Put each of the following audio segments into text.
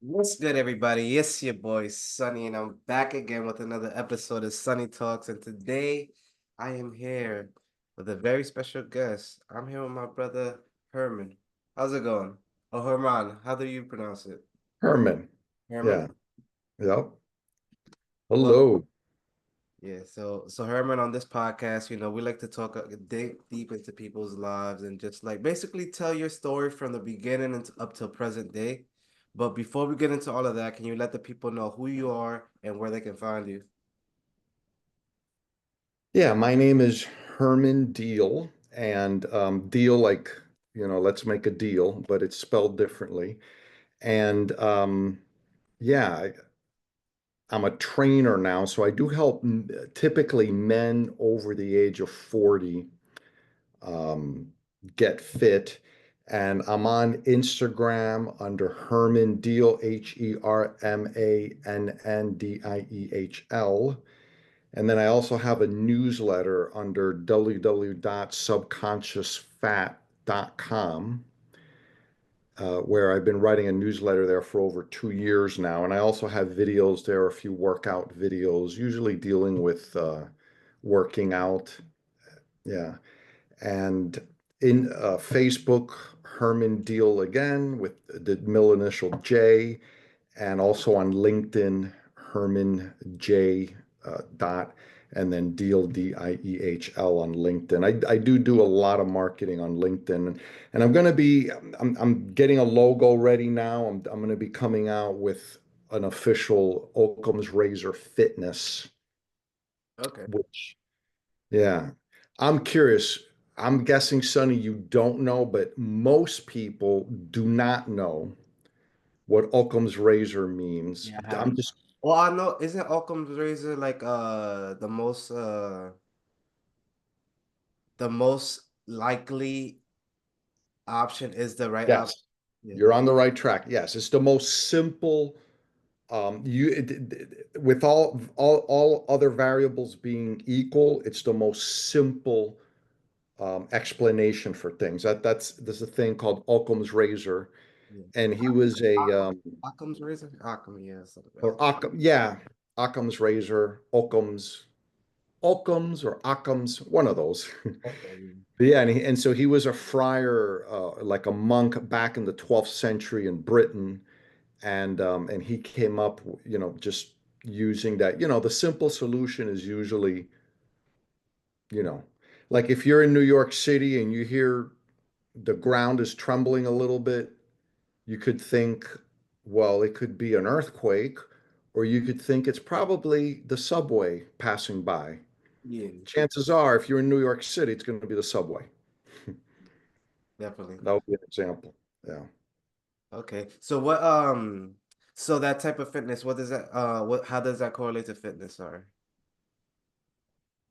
What's good, everybody? It's your boy Sunny, and I'm back again with another episode of Sunny Talks. And today I am here with a very special guest. I'm here with my brother Herman. How's it going? Oh, Herman, how do you pronounce it? Herman. Herman? Yeah. Yep. Well, Hello. yeah. So Herman, on this podcast, we like to talk, dig deep into people's lives and just like basically tell your story from the beginning and up till present day. But before we get into all of that, can you let the people know who you are and where they can find you? Yeah, my name is Herman Diehl, and deal like, let's make a deal, but it's spelled differently. And yeah, I'm a trainer now, so I do help typically men over the age of 40 um, get fit. And I'm on Instagram under Herman Diehl, HermannDiehl. And then I also have a newsletter under www.subconsciousfat.com, where I've been writing a newsletter there for over 2 years now. And I also have videos there, a few workout videos, usually dealing with working out. Yeah. And in Facebook, Herman Deal again with the middle initial J, and also on LinkedIn, Herman J. Dot, and then Deal Diehl on LinkedIn. I do a lot of marketing on LinkedIn, and I'm getting a logo ready now. I'm going to be coming out with an official Occam's Razor Fitness, Okay. which yeah. I'm curious. I'm guessing, Sonny, you don't know, but most people do not know what Occam's razor means. Yeah, I I'm haven't. just, Well, I know, isn't Occam's razor like the most likely option is the right option? yes, Yeah. you're on the right track. Yes, it's the most simple. With all other variables being equal, it's the most simple explanation for things. There's a thing called Occam's razor, Yeah. and he was a Occam's razor? Occam, yeah, something like or Occam, yeah, Occam's razor, Occam's or Occam's, one of those. that. Okay. But yeah, and so he was a friar, like a monk back in the 12th century in Britain, and he came up, just using that. The simple solution is usually, you know, like if you're in New York City and you hear the ground is trembling a little bit, you could think, well, it could be an earthquake, or you could think it's probably the subway passing by. Yeah, Chances are, if you're in New York City, it's going to be the subway. definitely. That would be an example. Yeah. Okay. So that type of fitness, what does that how does that correlate to fitness? Sorry.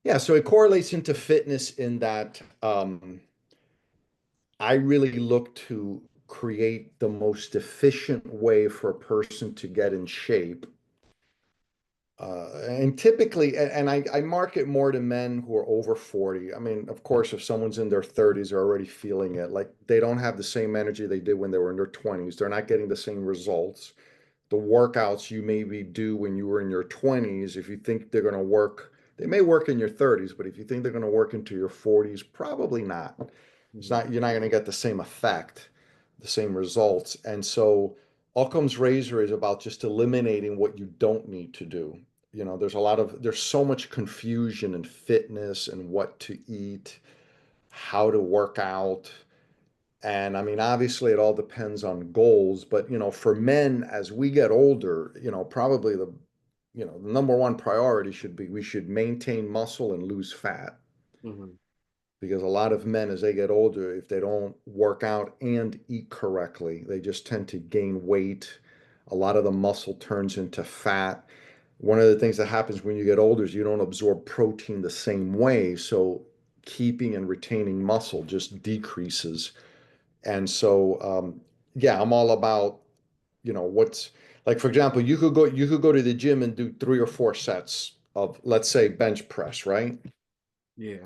Yeah. So it correlates into fitness in that I really look to create the most efficient way for a person to get in shape. And typically, and I market more to men who are over 40. I mean, of course, if someone's in their 30s, they're already feeling it. Like they don't have the same energy they did when they were in their 20s. They're not getting the same results. The workouts you maybe do when you were in your 20s, if you think they're going to work, they may work in your 30s, but if you think they're going to work into your 40s, probably not. Mhm. You're not going to get the same effect, the same results. And so Occam's razor is about just eliminating what you don't need to do. There's so much confusion in fitness and what to eat, how to work out. And I mean, obviously, it all depends on goals. But, for men, as we get older, probably the number one priority should be we should maintain muscle and lose fat. Mhm. Because a lot of men, as they get older, if they don't work out and eat correctly, they just tend to gain weight. A lot of the muscle turns into fat. One of the things that happens when you get older is you don't absorb protein the same way. So keeping and retaining muscle just decreases. And so, yeah, I'm all about, what's like, for example, you could go to the gym and do 3 or 4 sets of, let's say, bench press, right? Yeah.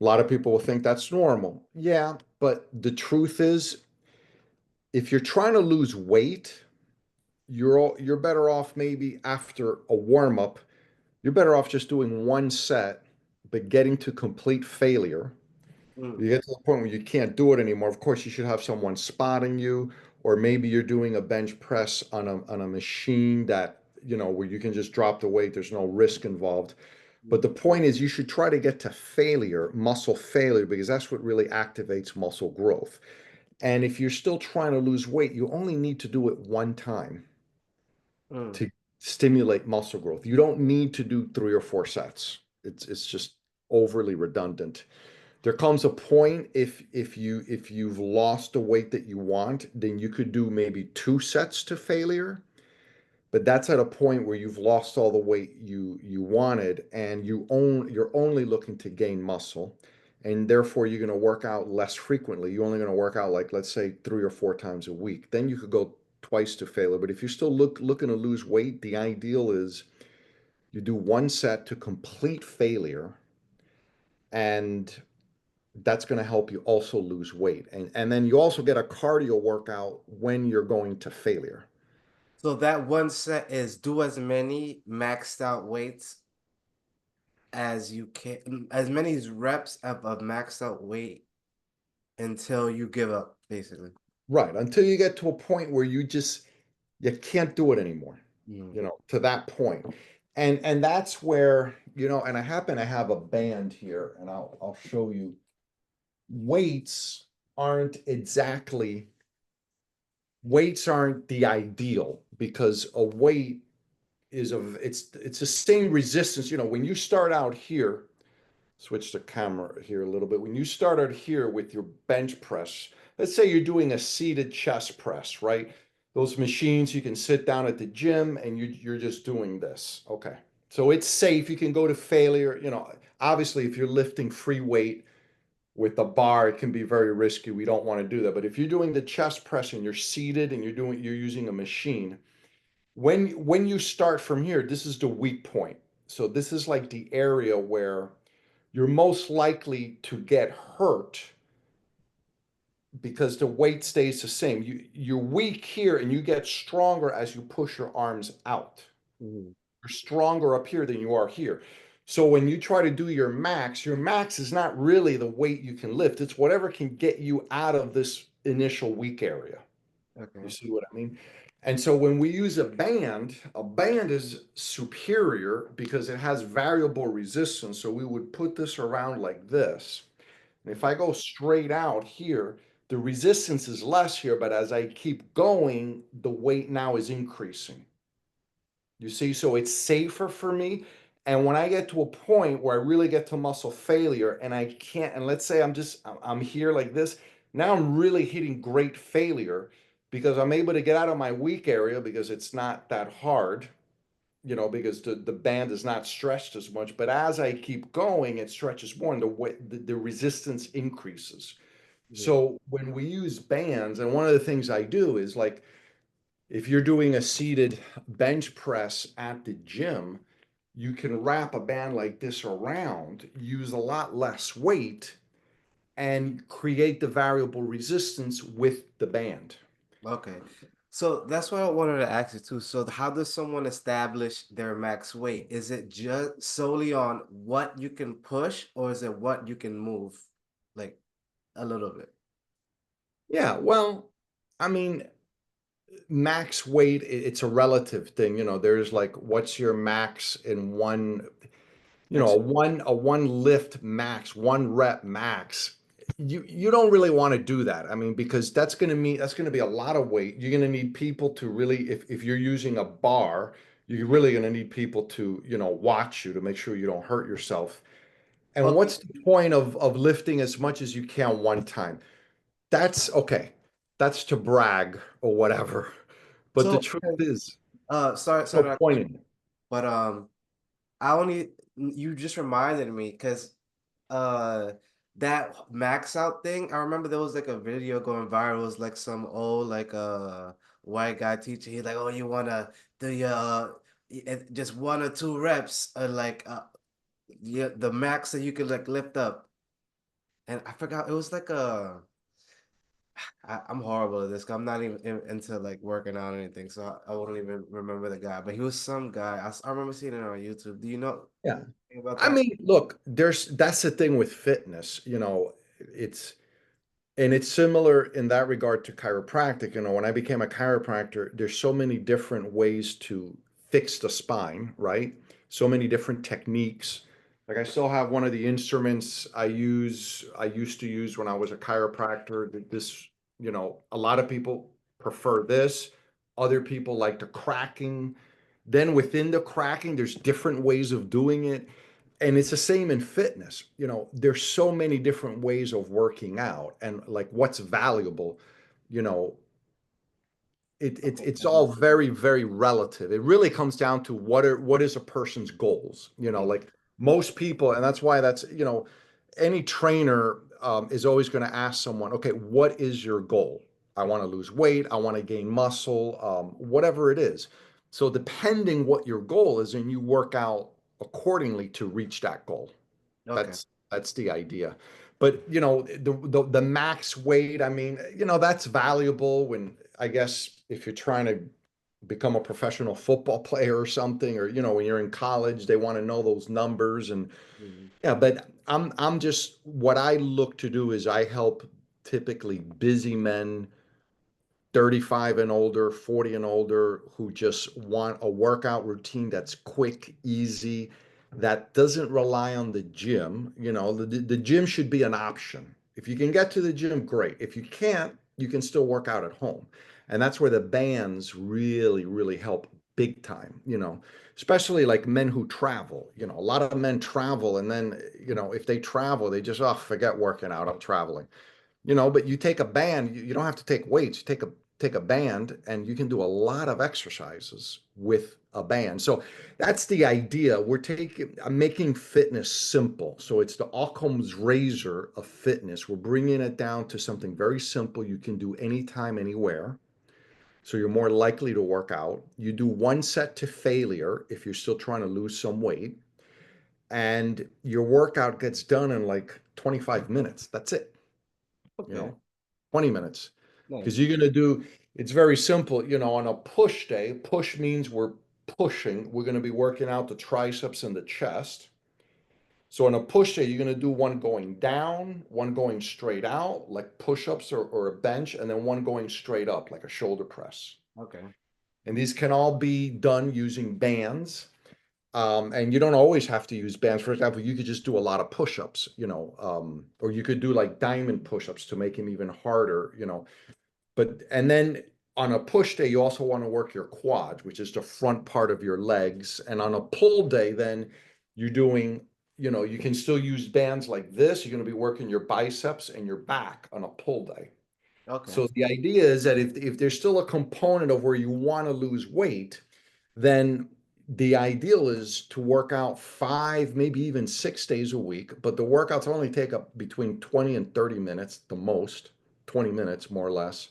A lot of people will think that's normal. Yeah, but the truth is, if you're trying to lose weight, you're better off maybe after a warm up, you're better off just doing one set, but getting to complete failure. Mm, You get to the point where you can't do it anymore. Of course, you should have someone spotting you, or maybe you're doing a bench press on a machine that, where you can just drop the weight, there's no risk involved. But mm, the point is, you should try to get to failure, muscle failure, because that's what really activates muscle growth. And if you're still trying to lose weight, you only need to do it one time mm. to stimulate muscle growth. You don't need to do 3 or 4 sets. It's just overly redundant. There comes a point if you've lost the weight that you want, then you could do maybe 2 sets to failure, but that's at a point where you've lost all the weight you wanted and you're only looking to gain muscle, and therefore you're going to work out less frequently. You're only going to work out, like, let's say 3 or 4 times a week. Then you could go twice to failure. But if you're still looking to lose weight, the ideal is you do one set to complete failure, and that's going to help you also lose weight. And then you also get a cardio workout when you're going to failure. So that one set is do as many maxed out weights as you can, as many reps of maxed out weight until you give up, basically. Right, until you get to a point where you can't do it anymore, Mm, to that point. And that's where, and I happen to have a band here, and I'll show you. Weights aren't exactly weights aren't the ideal, because a weight it's the same resistance. When you start out here, switch the camera here a little bit. When you start out here with your bench press, let's say you're doing a seated chest press, right? Those machines, you can sit down at the gym and you're just doing this. Okay. So it's safe. You can go to failure. Obviously, if you're lifting free weight with a bar, it can be very risky. We don't want to do that. But if you're doing the chest press and you're seated and you're using a machine, when you start from here, this is the weak point. So this is like the area where you're most likely to get hurt because the weight stays the same. You're weak here and you get stronger as you push your arms out. mm, You're stronger up here than you are here. So when you try to do your max is not really the weight you can lift. It's whatever can get you out of this initial weak area. You okay. see what I mean? And so when we use a band is superior because it has variable resistance. So we would put this around like this. And if I go straight out here, the resistance is less here, but as I keep going, the weight now is increasing. You see, so it's safer for me. And when I get to a point where I really get to muscle failure and I can't, and let's say I'm here like this, now I'm really hitting great failure because I'm able to get out of my weak area because it's not that hard, because the band is not stretched as much. But as I keep going, it stretches more and the resistance increases. Yeah. So when we use bands, and one of the things I do is, like, if you're doing a seated bench press at the gym, you can wrap a band like this around, use a lot less weight, and create the variable resistance with the band. Okay. So that's what I wanted to ask you too. So how does someone establish their max weight? Is it just solely on what you can push, or is it what you can move? Like a little bit. Yeah, well, I mean, max weight, it's a relative thing. There's like, what's your max in one, Ex a one lift max, one rep max. You don't really want to do that. I mean, because that's going to be a lot of weight. You're going to need people to really, if you're using a bar, you're really going to need people to, watch you to make sure you don't hurt yourself. And Okay. what's the point of lifting as much as you can one time? That's okay. That's to brag or whatever. But the So truth is, sorry no to cut point you, in it. but I only you just reminded me because uh that max out thing, I remember there was like a video going viral. It was like some old like white guy teacher. He's like, oh, you wanna do your just 1 or 2 reps, like yeah, the max that you could like lift up. And I forgot, it was like a I'm horrible at this. 'Cause I'm not even into like working out or anything, so I wouldn't even remember the guy. But he was some guy. I remember seeing it on YouTube. Do you know Yeah. anything about I that? mean, look, that's the thing with fitness, it's and it's similar in that regard to chiropractic. When I became a chiropractor, there's so many different ways to fix the spine, right? So many different techniques. Like I still have one of the instruments I used to use when I was a chiropractor. This, a lot of people prefer this. Other people like the cracking. Then within the cracking, there's different ways of doing it. And it's the same in fitness. There's so many different ways of working out and like what's valuable, you know, Okay, it's all very, very relative. It really comes down to what is a person's goals, yeah. like most people, and that's why any trainer is always going to ask someone, okay, what is your goal? I want to lose weight, I want to gain muscle, whatever it is. So depending what your goal is, and you work out accordingly to reach that goal. Okay. That's the idea. But the max weight, I mean, that's valuable when I guess if you're trying to become a professional football player or something, or when you're in college, they want to know those numbers and Mhm. yeah, but I'm just what I look to do is I help typically busy men 35 and older, 40 and older, who just want a workout routine that's quick, easy, that doesn't rely on the gym. The gym should be an option. If you can get to the gym, great. If you can't, you can still work out at home. And that's where the bands really, really help big time, especially like men who travel. A lot of men travel and then, if they travel, they just, oh, forget working out, I'm traveling. But you take a band, you don't have to take weights. You take a band and you can do a lot of exercises with a band. So that's the idea. I'm making fitness simple. So it's the Occam's razor of fitness. We're bringing it down to something very simple you can do anytime, anywhere. So you're more likely to work out. You do one set to failure if you're still trying to lose some weight, and your workout gets done in like 25 minutes. That's it, you Okay. know. 20 minutes. Because Nice. you're going to do, it's very simple. On a push day, push means we're pushing. We're going to be working out the triceps and the chest. So on a push day, you're going to do one going down, one going straight out, like push-ups or a bench, and then one going straight up, like a shoulder press. Okay. And these can all be done using bands. And you don't always have to use bands. For example, you could just do a lot of push-ups, or you could do like diamond push-ups to make them even harder. But and then on a push day, you also want to work your quads, which is the front part of your legs. And on a pull day, then you're doing, you can still use bands like this. You're going to be working your biceps and your back on a pull day. Okay. So the idea is that if there's still a component of where you want to lose weight, then the ideal is to work out 5, maybe even 6 days a week. But the workouts only take up between 20 and 30 minutes, the most, 20 minutes more or less.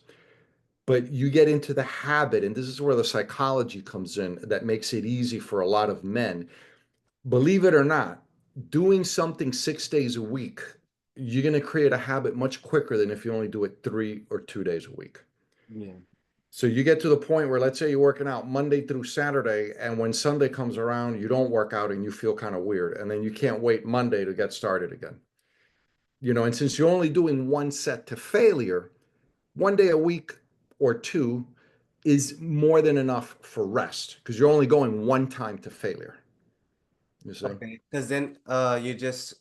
But you get into the habit, and this is where the psychology comes in that makes it easy for a lot of men. Believe it or not, doing something 6 days a week, you're going to create a habit much quicker than if you only do it 3 or 2 days a week. Yeah. So you get to the point where, let's say you're working out Monday through Saturday, and when Sunday comes around, you don't work out and you feel kind of weird. And then you can't wait Monday to get started again. And since you're only doing one set to failure, one day a week or two is more than enough for rest because you're only going one time to failure. You see? Okay. Because then you just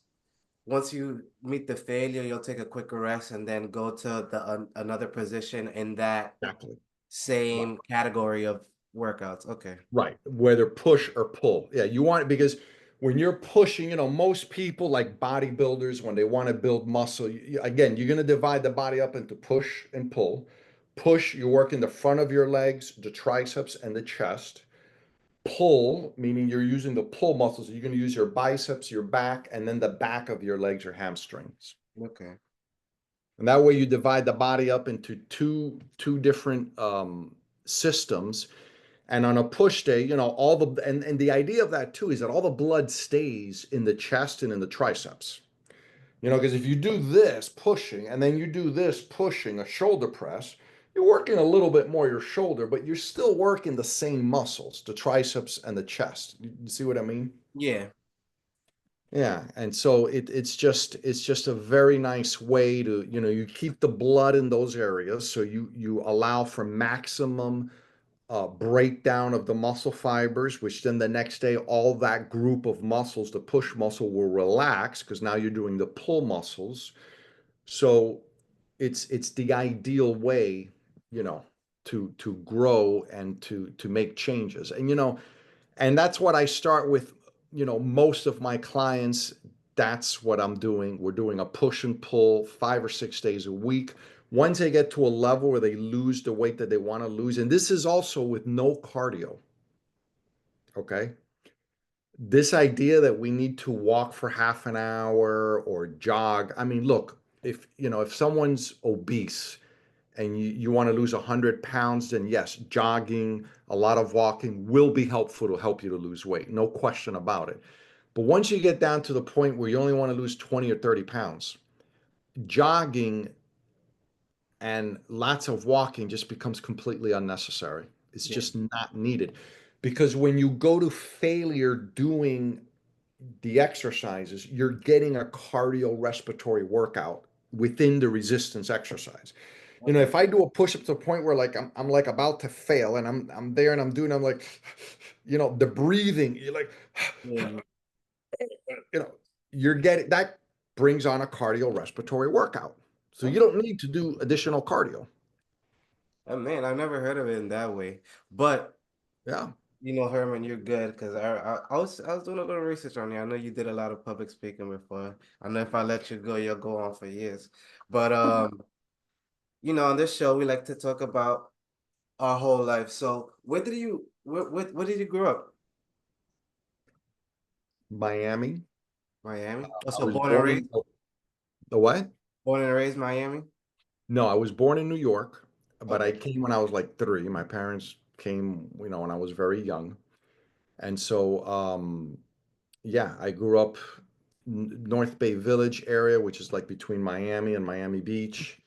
once you meet the failure, you'll take a quicker rest and then go to the another position in that Exactly. Right. same category of workouts. Okay. Right. Whether push or pull. Yeah, you want it because when you're pushing, most people like bodybuilders, when they want to build muscle, again, you're going to divide the body up into push and pull. Push, you work in the front of your legs, the triceps, and the chest. Pull, meaning you're using the pull muscles. You're going to use your biceps, your back, and then the back of your legs, your hamstrings. Okay. And that way you divide the body up into two different systems. And on a push day, all and the idea of that too is that all the blood stays in the chest and in the triceps. Because if you do this pushing and then you do this pushing a shoulder press, you're working a little bit more your shoulder, but you're still working the same muscles, the triceps and the chest. You see what I mean? Yeah. Yeah, and so it's just a very nice way to, you keep the blood in those areas, so you allow for maximum breakdown of the muscle fibers, which then the next day all that group of muscles, the push muscle, will relax because now you're doing the pull muscles. So it's the ideal way, you know, to grow and to make changes. And that's what I start with, most of my clients. That's what I'm doing. We're doing a push and pull 5 or 6 days a week. Once they get to a level where they lose the weight that they want to lose, and this is also with no cardio, okay? This idea that we need to walk for half an hour or jog. I mean, look, if someone's obese and you want to lose 100 pounds, then yes, jogging, a lot of walking will be helpful to help you to lose weight. No question about it. But once you get down to the point where you only want to lose 20 or 30 pounds, jogging and lots of walking just becomes completely unnecessary. It's Yeah. just not needed. Because when you go to failure doing the exercises, you're getting a cardiorespiratory workout within the resistance exercise. Okay. If I do a push up to the point where like I'm like about to fail and I'm there and I'm like, the breathing, you're like, Yeah. you know, you're getting that brings on a cardiorespiratory workout. So you Okay. don't need to do additional cardio. Oh, man, I've never heard of it in that way. But Yeah. Herman, you're good because I was doing a little research on you. I know you did a lot of public speaking before. I know if I let you go, you'll go on for years. But on this show we like to talk about our whole life. So where did you grow up? Miami. Miami? Oh, I so was born and born in raised, the what? Miami? No, I was born in New York, but I Okay. came when I was like 3. My parents came, when I was very young. And so, yeah, I grew up North Bay Village area, which is like between Miami and Miami Beach.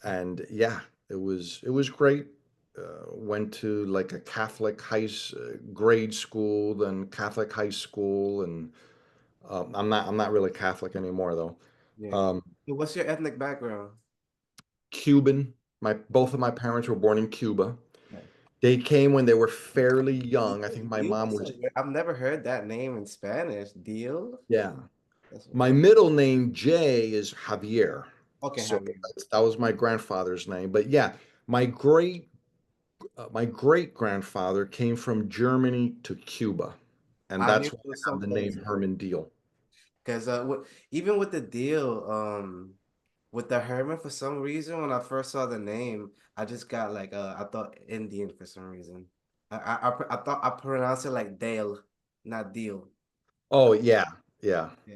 And yeah, it was great. Went to like a Catholic grade school, then Catholic high school, and I'm not really Catholic anymore though. Yeah. Um, So what's your ethnic background? Cuban. My both of my parents were born in Cuba. They came when they were fairly young. I think my Deal? mom was, I've never heard that name in Spanish. Deal? yeah. That's My middle name, Jay, is Javier. okay, So Javier. that was my grandfather's name. But yeah, my great grandfather came from Germany to Cuba, and I that's knew why it was I have the name someplace Herman Diehl. because even with the deal, with the Herman, for some reason, when I first saw the name, I just got like I thought Indian for some reason. I thought I pronounced it like Dale, not deal. Oh yeah, yeah. Yeah.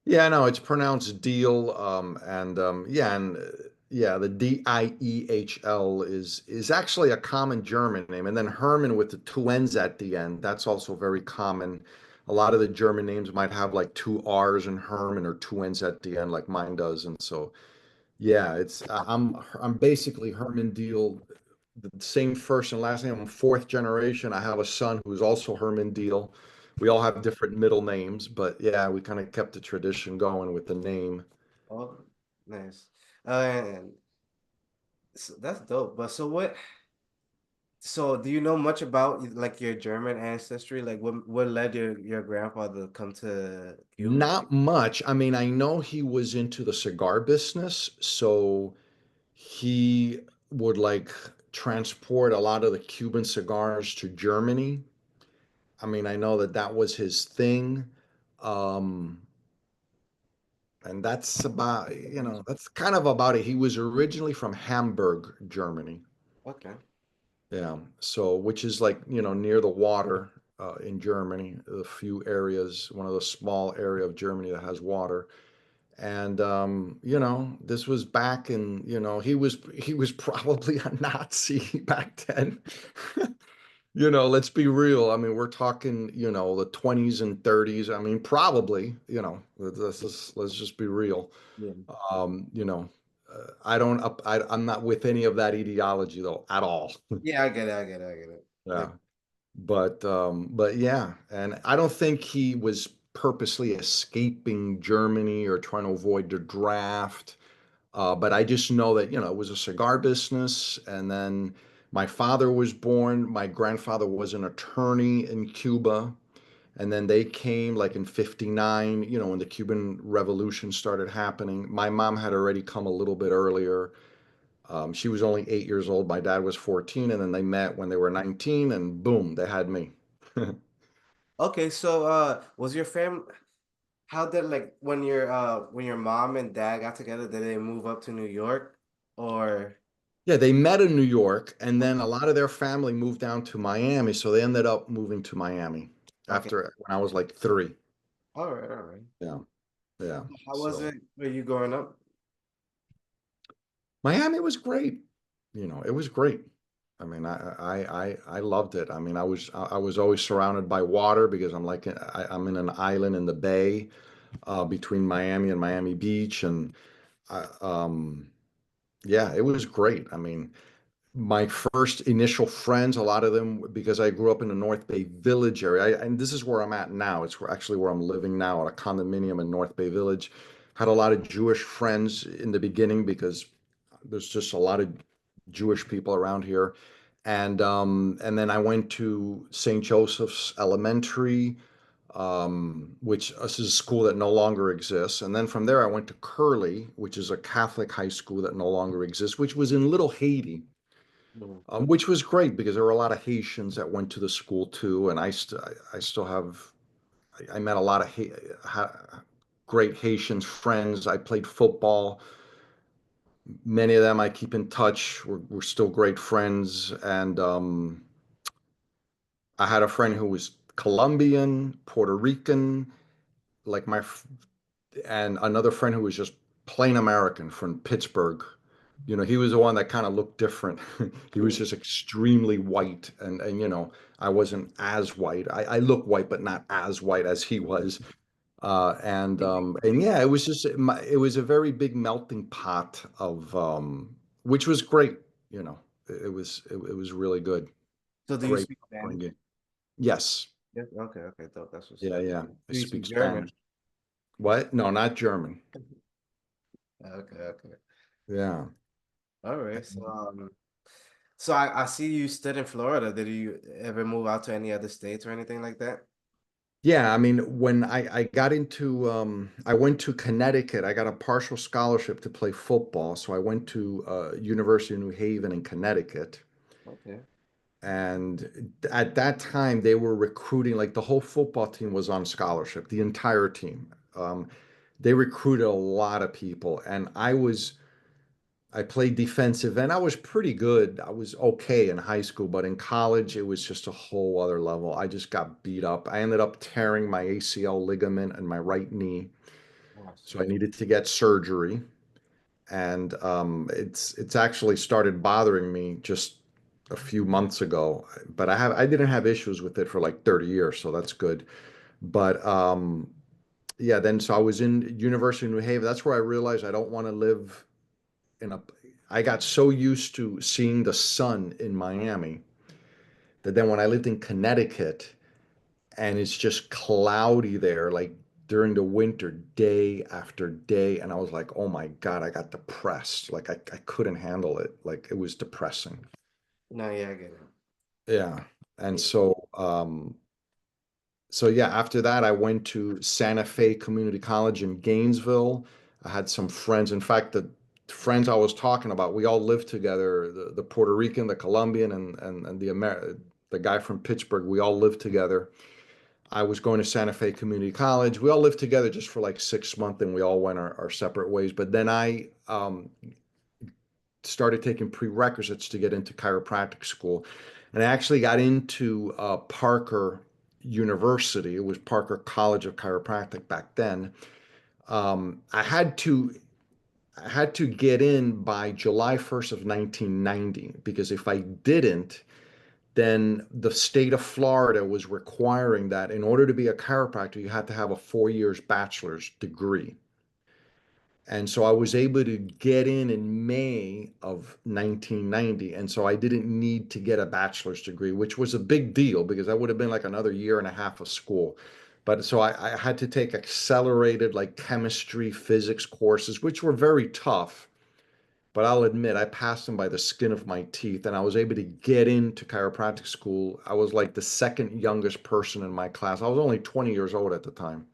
Yeah, no, it's pronounced Deal, and the Diehl is actually a common German name, and then Herman with the two N's at the end. That's also very common. A lot of the German names might have like two R's in Herman or two N's at the end, like mine does, and so yeah, I'm basically Herman Deal, the same first and last name. I'm fourth generation. I have a son who's also Herman Deal. We all have different middle names, but yeah, we kind of kept the tradition going with the name. Oh, nice. And that's dope. But so what? So do you know much about like your German ancestry? Like what led your grandfather to come to Cuba? Not much. I mean, I know he was into the cigar business, so he would like transport a lot of the Cuban cigars to Germany. I mean, I know that that was his thing. Um, And that's kind of about it. He was originally from Hamburg, Germany. Okay. Yeah. So, which is like, near the water in Germany, a few areas, one of the small area of Germany that has water. And this was back in, he was probably a Nazi back then. let's be real. I mean, we're talking, the 20s and 30s. I mean, probably, let's just be real. Yeah. Um, you know, I don't, I'm not with any of that ideology though, at all. Yeah, I get it. I get it. I get it. Yeah. Yeah. But yeah, and I don't think he was purposely escaping Germany or trying to avoid the draft. But I just know that, it was a cigar business. And then my father was born. My grandfather was an attorney in Cuba. And then they came like in 59, when the Cuban Revolution started happening. My mom had already come a little bit earlier. She was only 8 years old. My dad was 14. And then they met when they were 19, and boom, they had me. Okay, so was your fam how did like when your mom and dad got together, did they move up to New York or Yeah, they met in New York, and then a lot of their family moved down to Miami, so they ended up moving to Miami okay. after when I was like 3. All right, all right. Yeah, yeah. How was So it were you growing up? Miami was great. It was great. I mean, I loved it. I mean, I was always surrounded by water because I'm in an island in the bay between Miami and Miami Beach, and I, yeah, it was great. I mean, my first initial friends, a lot of them, because I grew up in the North Bay Village area, and this is where I'm at now. It's actually where I'm living now, at a condominium in North Bay Village. Had a lot of Jewish friends in the beginning because there's just a lot of Jewish people around here. And then I went to St. Joseph's Elementary, which is a school that no longer exists. And then from there, I went to Curley, which is a Catholic high school that no longer exists, which was in Little Haiti, Mm. which was great because there were a lot of Haitians that went to the school too, and I still have I met a lot of great Haitian friends. I played football. Many of them I keep in touch. We're still great friends, and I had a friend who was Colombian, Puerto Rican, like and another friend who was just plain American from Pittsburgh. He was the one that kind of looked different. He was Mm. just extremely white, and I wasn't as white. I look white, but not as white as he was. And yeah, it was a very big melting pot of which was great. It was really good. So do you Great speak Spanish? upbringing. Yes. Yes. Okay, okay, that's what's Yeah, up. yeah. I Do you speak speak German? Spanish. What? No, not German. Okay, okay. Yeah. All right. So I see you stood in Florida. Did you ever move out to any other states or anything like that? Yeah, I mean, when I got into, I went to Connecticut. I got a partial scholarship to play football, so I went to University of New Haven in Connecticut. Okay. And at that time, they were recruiting, like the whole football team was on scholarship, the entire team. They recruited a lot of people, and I played defensive and I was pretty good. I was okay in high school, but in college, it was just a whole other level. I just got beat up. I ended up tearing my ACL ligament in my right knee. Oh, So I shit. needed to get surgery. And it's actually started bothering me just a few months ago. But I didn't have issues with it for like 30 years, so that's good. But yeah, then so I was in University of New Haven. That's where I realized I don't want to live in a I got so used to seeing the sun in Miami that then when I lived in Connecticut and it's just cloudy there, like during the winter, day after day, and I was like, oh my God, I got depressed. Like I couldn't handle it. Like it was depressing. No, yeah, I get it. Yeah. And Yeah. so yeah, after that, I went to Santa Fe Community College in Gainesville. I had some friends. In fact, the friends I was talking about, we all lived together. The Puerto Rican, the Colombian, and the guy from Pittsburgh. We all lived together. I was going to Santa Fe Community College. We all lived together just for like 6 months, and we all went our separate ways. But then I started taking prerequisites to get into chiropractic school. And I actually got into Parker University. It was Parker College of Chiropractic back then. Um, I had to I had to get in by July 1st of 1990 because if I didn't, then the state of Florida was requiring that in order to be a chiropractor, you had to have a 4 years bachelor's degree. And so I was able to get in May of 1990. And so I didn't need to get a bachelor's degree, which was a big deal because that would have been like another year and a half of school. But so I had to take accelerated like chemistry, physics courses, which were very tough. But I'll admit, I passed them by the skin of my teeth, and I was able to get into chiropractic school. I was like the second youngest person in my class. I was only 20 years old at the time.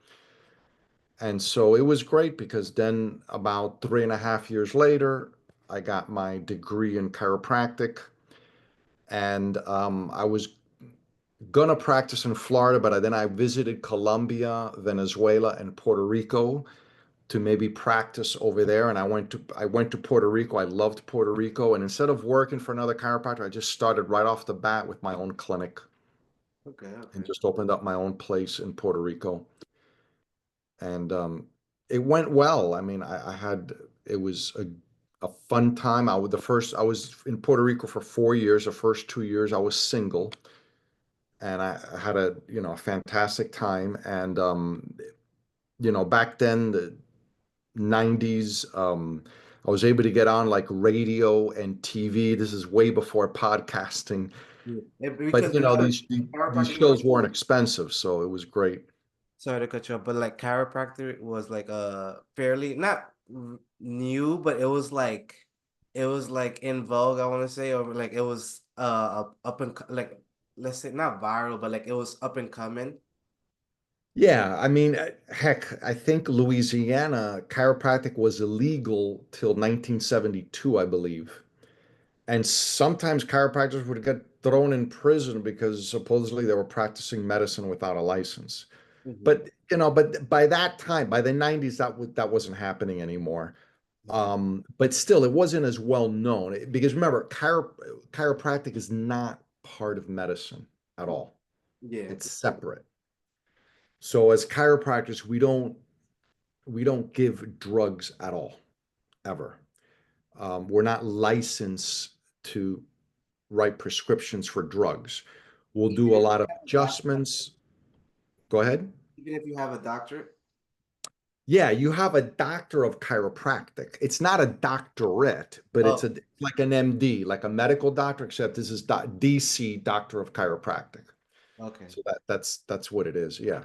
And so it was great because then about 3.5 years later, I got my degree in chiropractic. And I was gonna practice in Florida, but then I visited Colombia, Venezuela, and Puerto Rico to maybe practice over there. And I went to Puerto Rico. I loved Puerto Rico. And instead of working for another chiropractor, I just started right off the bat with my own clinic Okay, and okay. just opened up my own place in Puerto Rico. And it went well. I mean, I had it was a fun time. I was in Puerto Rico for 4 years. The first 2 years I was single, and I had a fantastic time. And back then the 90s, I was able to get on like radio and TV. This is way before podcasting, Yeah. but Because like these chiropractic, shows weren't expensive, so it was great. sorry to cut you off, but like chiropractor was like fairly not new, but it was like in vogue, I want to say, or like it was up and like let's say not viral, but like it was up and coming. Yeah, I mean, heck, I think Louisiana chiropractic was illegal till 1972, I believe. And sometimes chiropractors would get thrown in prison because supposedly they were practicing medicine without a license. Hmm. But by that time, by the 90s, that wasn't happening anymore. Hmm. But still, it wasn't as well known because remember, chiropractic is not part of medicine at all. Yeah. It's separate. So as chiropractors, we don't give drugs at all, ever. We're not licensed to write prescriptions for drugs. We'll Even do a if lot you of have a adjustments. Go ahead. even if you have a doctorate. Yeah, you have a doctor of chiropractic. It's not a doctorate, but Oh, it's like an MD, like a medical doctor, except this is DC, Doctor of Chiropractic. okay. So that's what it is. Yeah.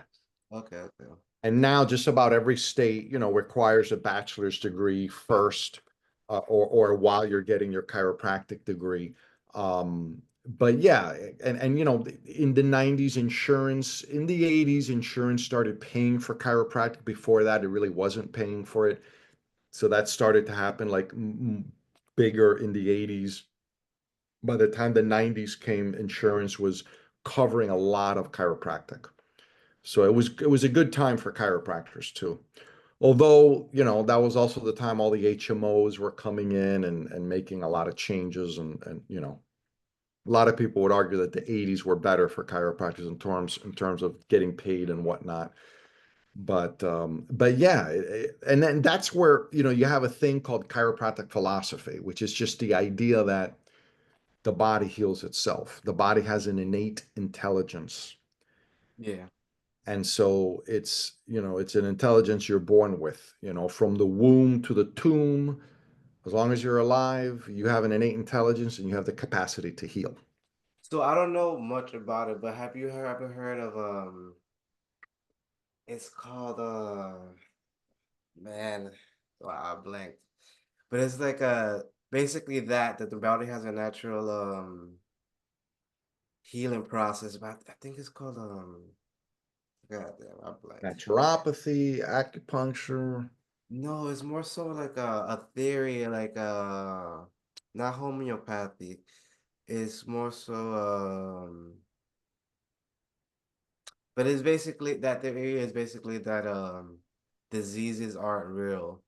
Okay, okay. And now just about every state, requires a bachelor's degree first, or while you're getting your chiropractic degree. But yeah, and in the 90s, in the 80s, insurance started paying for chiropractic. Before that, it really wasn't paying for it. So that started to happen like bigger in the 80s. By the time the 90s came, insurance was covering a lot of chiropractic. So it was a good time for chiropractors too. Although, that was also the time all the HMOs were coming in and making a lot of changes, and a lot of people would argue that the 80s were better for chiropractors in terms of getting paid and whatnot. But yeah, and then that's where, you have a thing called chiropractic philosophy, which is just the idea that the body heals itself. The body has an innate intelligence. Yeah. And so it's an intelligence you're born with, from the womb to the tomb. As long as you're alive, you have an innate intelligence and you have the capacity to heal. So I don't know much about it, but have you ever heard of it's called man, wow, I blanked. But it's like basically that the body has a natural healing process. But I think it's called God damn, I blanked. Naturopathy, acupuncture. No, it's more so like a theory, like not homeopathy. It's more so but it's basically that theory is basically that diseases aren't real,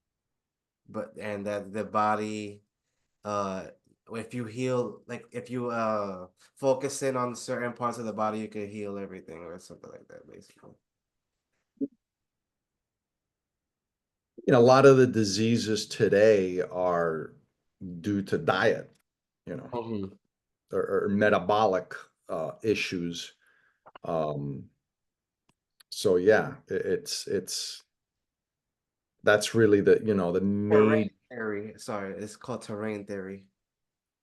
but and that the body uh if you heal like if you focus in on certain parts of the body you can heal everything or something like that basically. A lot of the diseases today are due to diet, you know, Mhm. or metabolic. issues. Um, so yeah, it's that's really the, the Terrain main theory. Sorry, it's called terrain theory.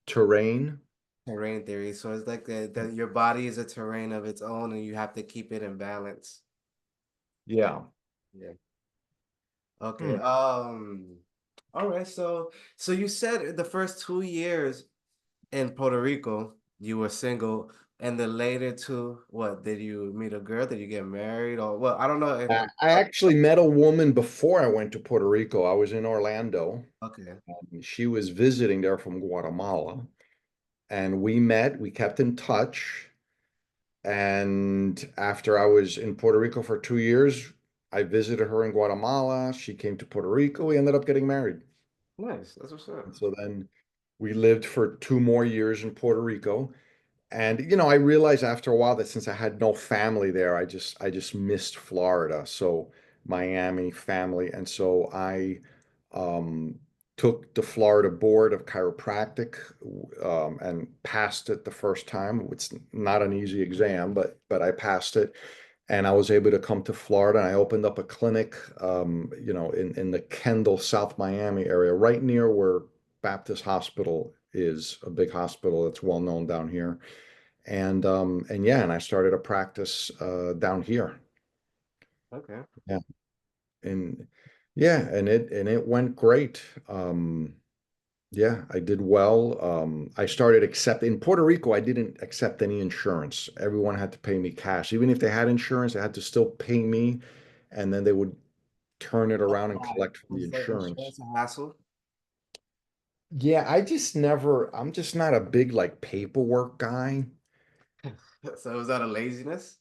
terrain. Terrain theory. So it's like that your body is a terrain of its own, and you have to keep it in balance. Yeah. Yeah. Okay. Hmm. All right. So you said the first 2 years in Puerto Rico, you were single, and the later two, what, did you meet a girl? Did you get married? Or well, I don't know if I actually met a woman before I went to Puerto Rico. I was in Orlando. okay. She was visiting there from Guatemala, and we met. We kept in touch. And after I was in Puerto Rico for 2 years, I visited her in Guatemala. She came to Puerto Rico. We ended up getting married. Nice. That's what's up. And so then we lived for 2 more years in Puerto Rico. And I realized after a while that since I had no family there, I just missed Florida. So Miami family. And so I um, took the Florida Board of Chiropractic and passed it the first time. It's not an easy exam, but I passed it. And I was able to come to Florida, and I opened up a clinic, in the Kendall, South Miami area, right near where Baptist Hospital is, a big hospital that's well known down here. And yeah, and I started a practice down here. Okay. Yeah. And yeah, and it went great. Yeah, I did well. I started accepting in Puerto Rico, I didn't accept any insurance. Everyone had to pay me cash. Even if they had insurance, they had to still pay me, and then they would turn it around and Why? collect from the Was the insurance. insurance a hassle? Yeah, I'm just not a big like paperwork guy. So was that a laziness?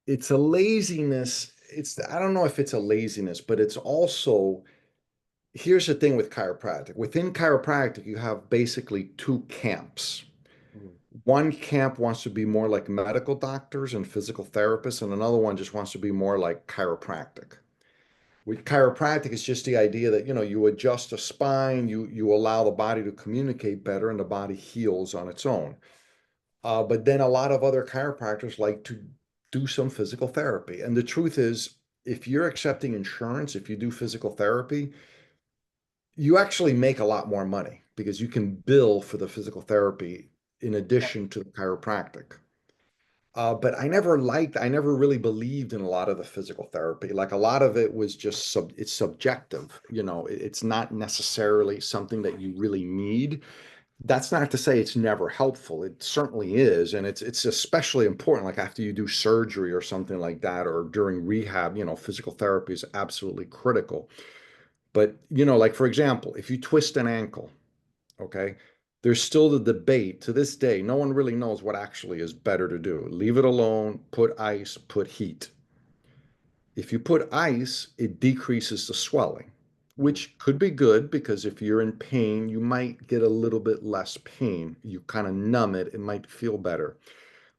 It's a laziness. I don't know if it's a laziness, but it's also, here's the thing with chiropractic. Within chiropractic, you have basically two camps. Mhm. One camp wants to be more like medical doctors and physical therapists, and another one just wants to be more like chiropractic. With chiropractic, it's just the idea that, you adjust a spine, you allow the body to communicate better, and the body heals on its own. But then a lot of other chiropractors like to do some physical therapy. And the truth is, if you're accepting insurance, if you do physical therapy, you actually make a lot more money because you can bill for the physical therapy in addition to the chiropractic. But I never really believed in a lot of the physical therapy. Like a lot of it was just it's subjective. It's not necessarily something that you really need. That's not to say it's never helpful. It certainly is, and it's especially important. Like after you do surgery or something like that, or during rehab, physical therapy is absolutely critical. But like for example, if you twist an ankle, okay, there's still the debate to this day. No one really knows what actually is better to do. Leave it alone, put ice, put heat. If you put ice, it decreases the swelling, Mhm. which could be good because if you're in pain, you might get a little bit less pain. You kind of numb it, it might feel better.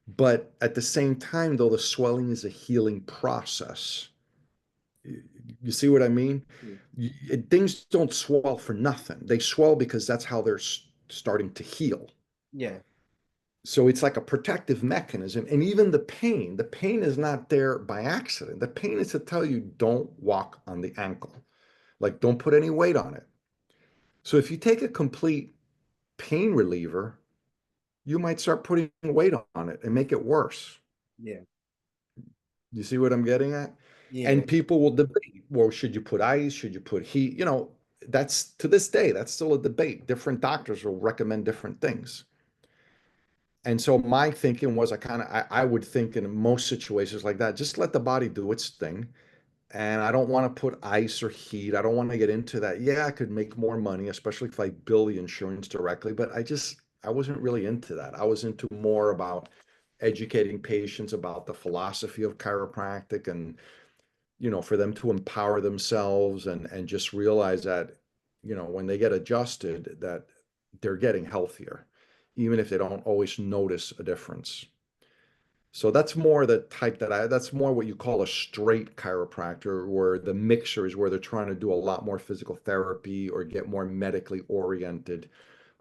But at the same time, though, the swelling is a healing process. You see what I mean? Mhm. Things don't swell for nothing. They swell because that's how they're starting to heal. Yeah. So it's like a protective mechanism. And even the pain is not there by accident. The pain is to tell you don't walk on the ankle, like don't put any weight on it. So if you take a complete pain reliever, you might start putting weight on it and make it worse. Yeah. You see what I'm getting at? Yeah. And people will debate, well, should you put ice? Should you put heat? That's to this day, that's still a debate. Different doctors will recommend different things. And so my thinking was I would think in most situations like that, just let the body do its thing. And I don't want to put ice or heat. I don't want to get into that. Yeah, I could make more money, especially if I bill the insurance directly, but I wasn't really into that. I was into more about educating patients about the philosophy of chiropractic and, for them to empower themselves and just realize that, when they get adjusted, that they're getting healthier, even if they don't always notice a difference. So that's more the type that's more what you call a straight chiropractor, where the mixer is where they're trying to do a lot more physical therapy or get more medically oriented.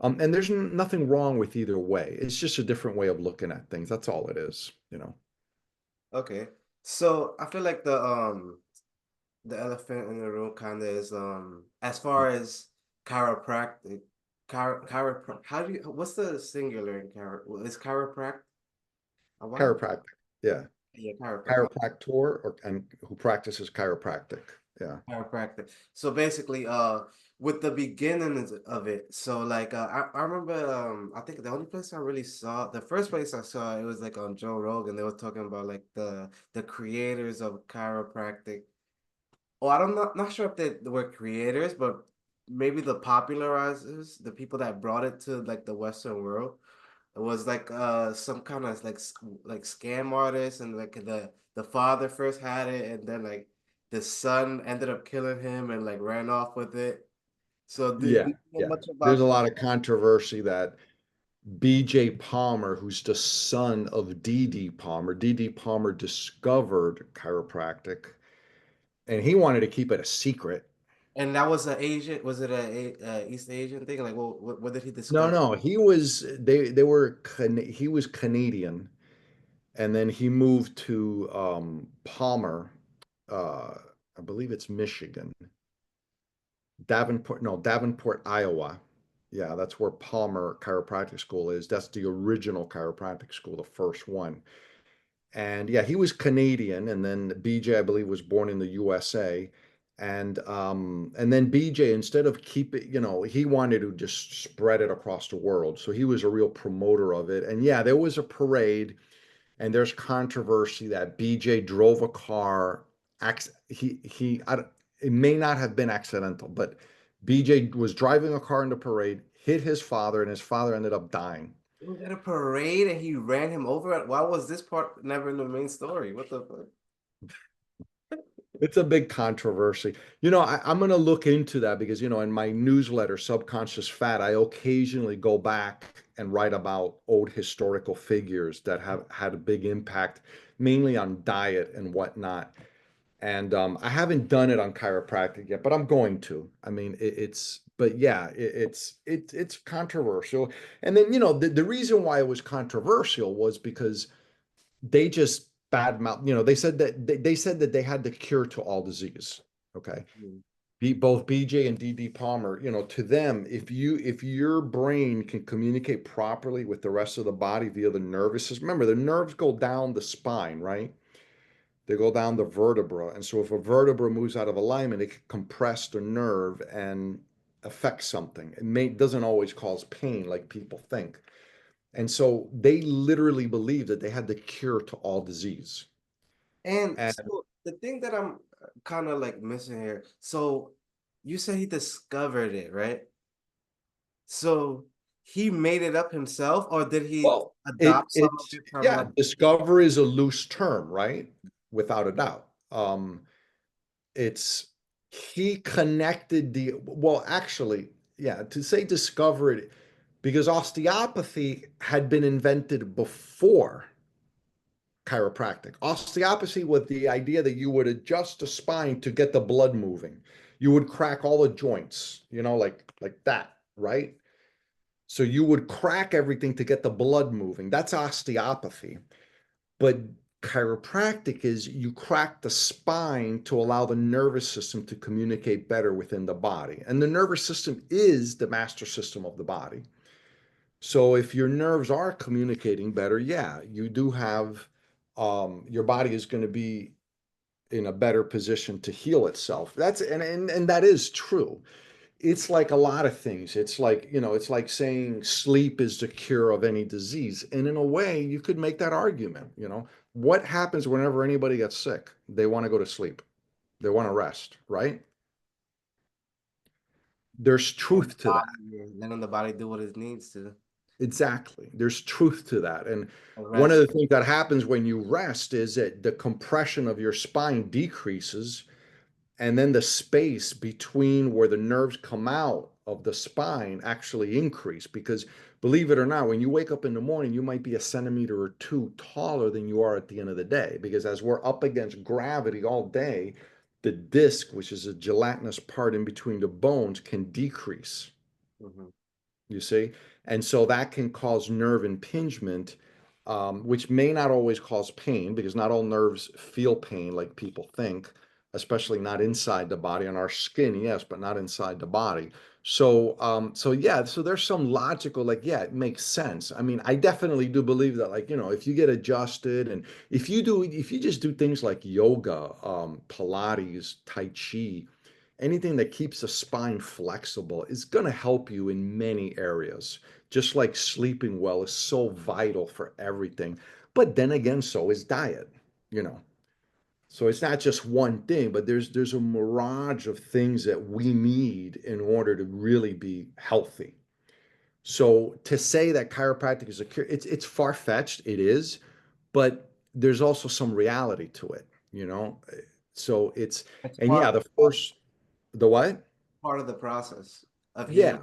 And there's nothing wrong with either way. It's just a different way of looking at things. That's all it is, you know. Okay. So I feel like the elephant in the room kind of is as far as chiropractic, how do you what's the singular in is chiropractic? Why? Chiropractic. Yeah. Yeah, chiropractic. Chiropractor or and who practices chiropractic. Yeah. Chiropractic. So basically, with the beginnings of it, so like I remember I think the only place I really saw the first place I saw it was like on Joe Rogan. They were talking about like the creators of chiropractic. Oh, I don't not sure if they were creators, but maybe the popularizers, the people that brought it to like the Western world. It was like some kind of like scam artist, and like the father first had it, and then like the son ended up killing him and like ran off with it. So do Yeah. you know Yeah. much There's about a the? lot of controversy that BJ Palmer, who's the son of D.D. Palmer, D.D. Palmer discovered chiropractic and he wanted to keep it a secret. And that was an Asian, was it a East Asian thing? Like, what did he No, discover? no, he was they were he was Canadian and then he moved to Palmer, uh, I believe it's Michigan, Davenport, no, Davenport, Iowa. Yeah, that's where Palmer Chiropractic School is. That's the original chiropractic school, the first one. And yeah, he was Canadian, and then BJ, I believe, was born in the USA. And then BJ, instead of keep it, he wanted to just spread it across the world. So he was a real promoter of it. And yeah, there was a parade and there's controversy that BJ drove a car. It may not have been accidental, but BJ was driving a car in the parade, hit his father, and his father ended up dying. He was at a parade and he ran him over. Why was this part never in the main story? What the fuck? It's a big controversy. I'm going to look into that because, in my newsletter, Subconscious Fat, I occasionally go back and write about old historical figures that have had a big impact, mainly on diet and whatnot. And I haven't done it on chiropractic yet, but I'm going to. I mean, but yeah, it's controversial. And then, the reason why it was controversial was because they just badmouth, they said that they said that they had the cure to all disease. Okay. Mm. Both BJ and DD Palmer, to them, if your brain can communicate properly with the rest of the body via the nervous system, remember the nerves go down the spine, right? They go down the vertebra. And so if a vertebra moves out of alignment, it can compress the nerve and affect something. Doesn't always cause pain like people think. And so they literally believed that they had the cure to all disease. And And so the thing that I'm kind of like missing here, so you said he discovered it, right? So he made it up himself, or did he well, adopt some of it's it from yeah, like? discover is a loose term, right? Without a doubt. It's he connected well, actually, yeah, to say discover it because osteopathy had been invented before chiropractic. Osteopathy was the idea that you would adjust the spine to get the blood moving. You would crack all the joints, like that, right? So you would crack everything to get the blood moving. That's osteopathy. But chiropractic is you crack the spine to allow the nervous system to communicate better within the body. And the nervous system is the master system of the body. So if your nerves are communicating better, yeah, you do have your body is going to be in a better position to heal itself. And that is true. It's like a lot of things. It's like saying sleep is the cure of any disease. And in a way, you could make that argument. What happens whenever anybody gets sick? They want to go to sleep. They want to rest, right? There's truth to that. Letting the body do what it needs to. Exactly. There's truth to that. And one of Rest. the things that happens when you rest is that the compression of your spine decreases, and then the space between where the nerves come out of the spine actually increase. Because believe it or not, when you wake up in the morning, you might be a centimeter or two taller than you are at the end of the day. Because as we're up against gravity all day, the disc, which is a gelatinous part in between the bones, can decrease. Mhm. you see? And so that can cause nerve impingement, which may not always cause pain because not all nerves feel pain like people think, especially not inside the body. On our skin, yes, but not inside the body. So yeah, so there's some logical, like, yeah, it makes sense. I mean, I definitely do believe that, like, if you get adjusted and if you just do things like yoga, Pilates, Tai Chi, anything that keeps the spine flexible is going to help you in many areas. Just like sleeping well is so vital for everything. But then again, so is diet, you know. So it's not just one thing, but there's a mirage of things that we need in order to really be healthy. So to say that chiropractic is a cure, it's far-fetched, it is, but there's also some reality to it, you know. So it's It's and yeah, the what? part of the process of Yeah,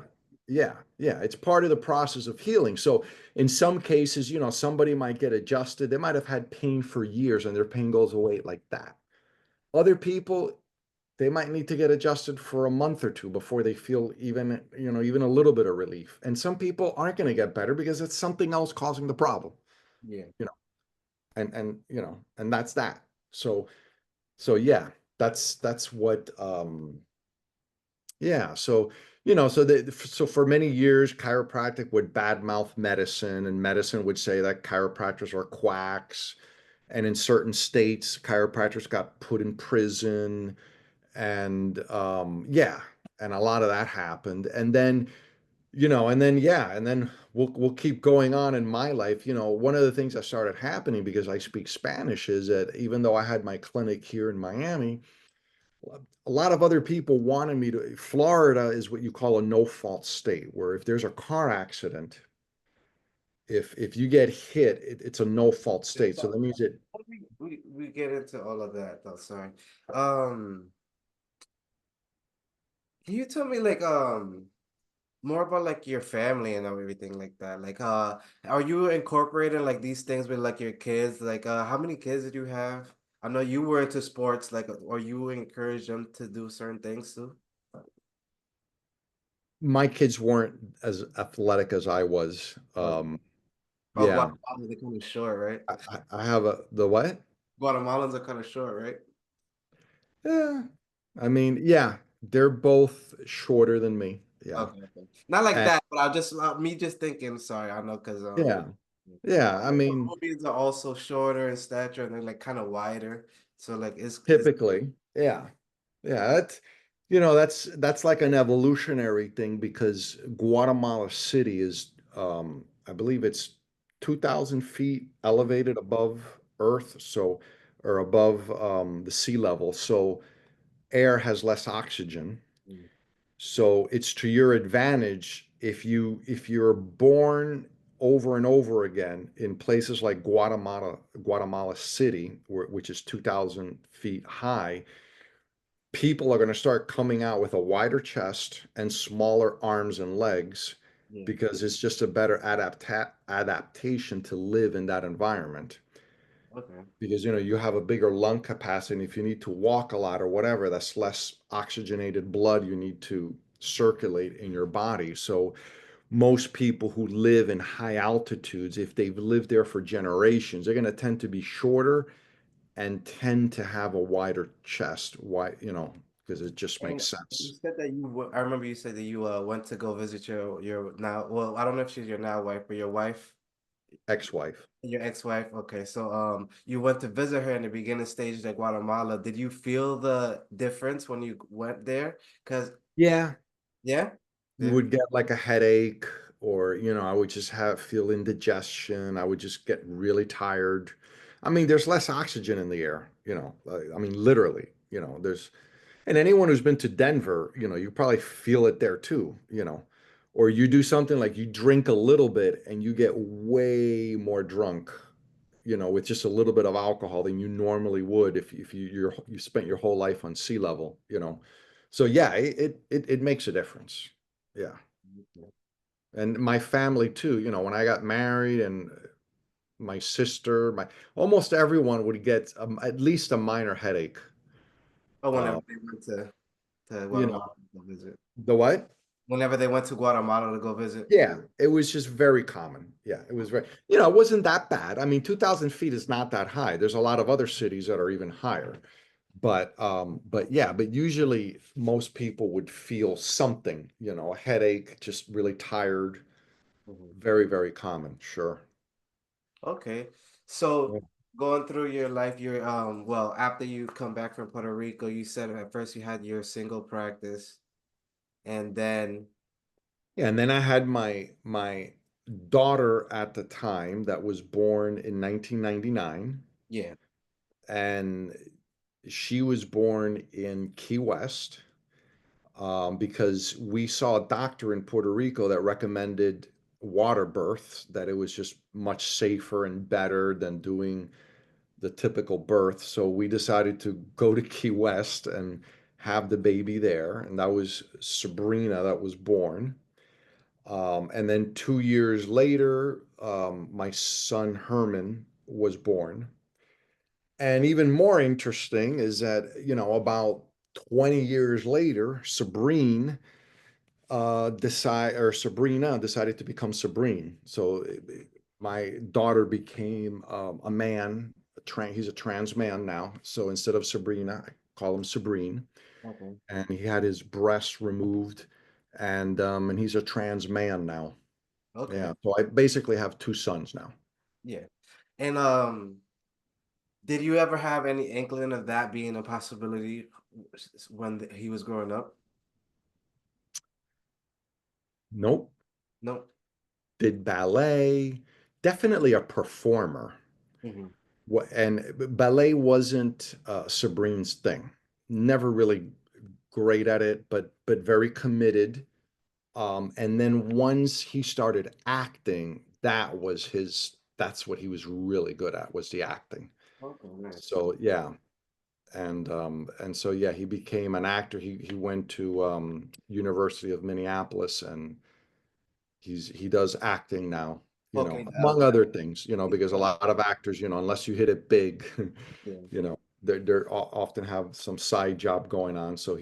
healing. yeah. It's part of the process of healing. So in some cases, somebody might get adjusted. They might have had pain for years and their pain goes away like that. Other people, they might need to get adjusted for a month or two before they feel even a little bit of relief. And some people aren't going to get better because it's something else causing the problem, Yeah. you know, and that's that. So yeah, that's what yeah, so for many years, chiropractic would badmouth medicine, and medicine would say that chiropractors are quacks. And in certain states, chiropractors got put in prison, and yeah, and a lot of that happened. And then we'll keep going on in my life. One of the things that started happening because I speak Spanish is that even though I had my clinic here in Miami, a lot of other people wanted me to. Florida is what you call a no-fault state, where if there's a car accident, if you get hit, it's a no-fault state. So So that means it we get into all of that though. Sorry. Um, can you tell me like more about like your family and everything like that? Like are you incorporating like these things with like your kids? Like how many kids did you have? I know you were into sports, like or you encourage them to do certain things too. my kids weren't as athletic as I was. Okay. Oh, Yeah, Guatemalans are kind of short, right? I have the what? Guatemalans are kind of short, right? Yeah, I mean, yeah, they're both shorter than me. Yeah, Okay, okay. Not like and that, but I just me just thinking. Sorry, I know because yeah, yeah. I mean, Colombians are also shorter in stature and they're like kind of wider. So like it's typically, yeah, yeah. That's like an evolutionary thing because Guatemala City is, I believe it's 2,000 feet elevated above Earth, or above the sea level. So air has less oxygen. So it's to your advantage if you're born over and over again in places like Guatemala City, which is 2,000 feet high. People are going to start coming out with a wider chest and smaller arms and legs yeah. because it's just a better adaptation to live in that environment. Okay. Because you have a bigger lung capacity, and if you need to walk a lot or whatever, that's less oxygenated blood you need to circulate in your body. So most people who live in high altitudes, if they've lived there for generations, they're going to tend to be shorter and tend to have a wider chest. Why, because it just And makes you sense. said that I remember you said that you went to go visit your now, well, I don't know if she's your now wife, but your wife, Ex-wife. your ex-wife. Okay, so you went to visit her in the beginning stages at Guatemala. Did you feel the difference when you went there? Because Yeah, yeah, you yeah. would get like a headache, or I would just feel indigestion. I would just get really tired. I mean, there's less oxygen in the air, I mean, literally, and anyone who's been to Denver, you probably feel it there too, or you do something like you drink a little bit and you get way more drunk, with just a little bit of alcohol than you normally would if you spent your whole life on sea level. So yeah, it makes a difference. Yeah. And my family too, when I got married, and my sister, almost everyone would get at least a minor headache. Oh, whenever Uh, they went to you Guatemala know, to visit. the what? whenever they went to Guatemala to go visit. Yeah, it was just very common. Yeah, it was very, it wasn't that bad. I mean, 2,000 feet is not that high. There's a lot of other cities that are even higher. But yeah, but usually most people would feel something, a headache, just really tired. Mhm. Very, very common, sure. Okay. Yeah. So going through your life, well, after you come back from Puerto Rico, you said at first you had your single practice and then Yeah, and then I had my daughter at the time that was born in 1999, yeah. and she was born in Key West. Because we saw a doctor in Puerto Rico that recommended water births, that it was just much safer and better than doing the typical birth. So we decided to go to Key West and have the baby there. And that was Sabrina that was born. And then 2 years later, my son Herman was born. And even more interesting is that, about 20 years later, Sabrina decided to become Sabrine. So my daughter became a man. He's a trans man now. So instead of Sabrina, I call him Sabrine. Okay. And he had his breasts removed, and he's a trans man now. Okay. Yeah. So I basically have two sons now. Yeah. And did you ever have any inkling of that being a possibility when he was growing up? Nope. No. Did ballet. Definitely a performer. Hmm. And ballet wasn't Sabrine's thing. Never really great at it, but very committed. And then once he started acting, that's what he was really good at, was the acting. Okay, nice. So yeah, and so yeah, he became an actor. He went to University of Minneapolis, and he does acting now, Okay, among other things, because a yeah, lot of actors, unless you hit it big, yeah. they're often have some side job going on. So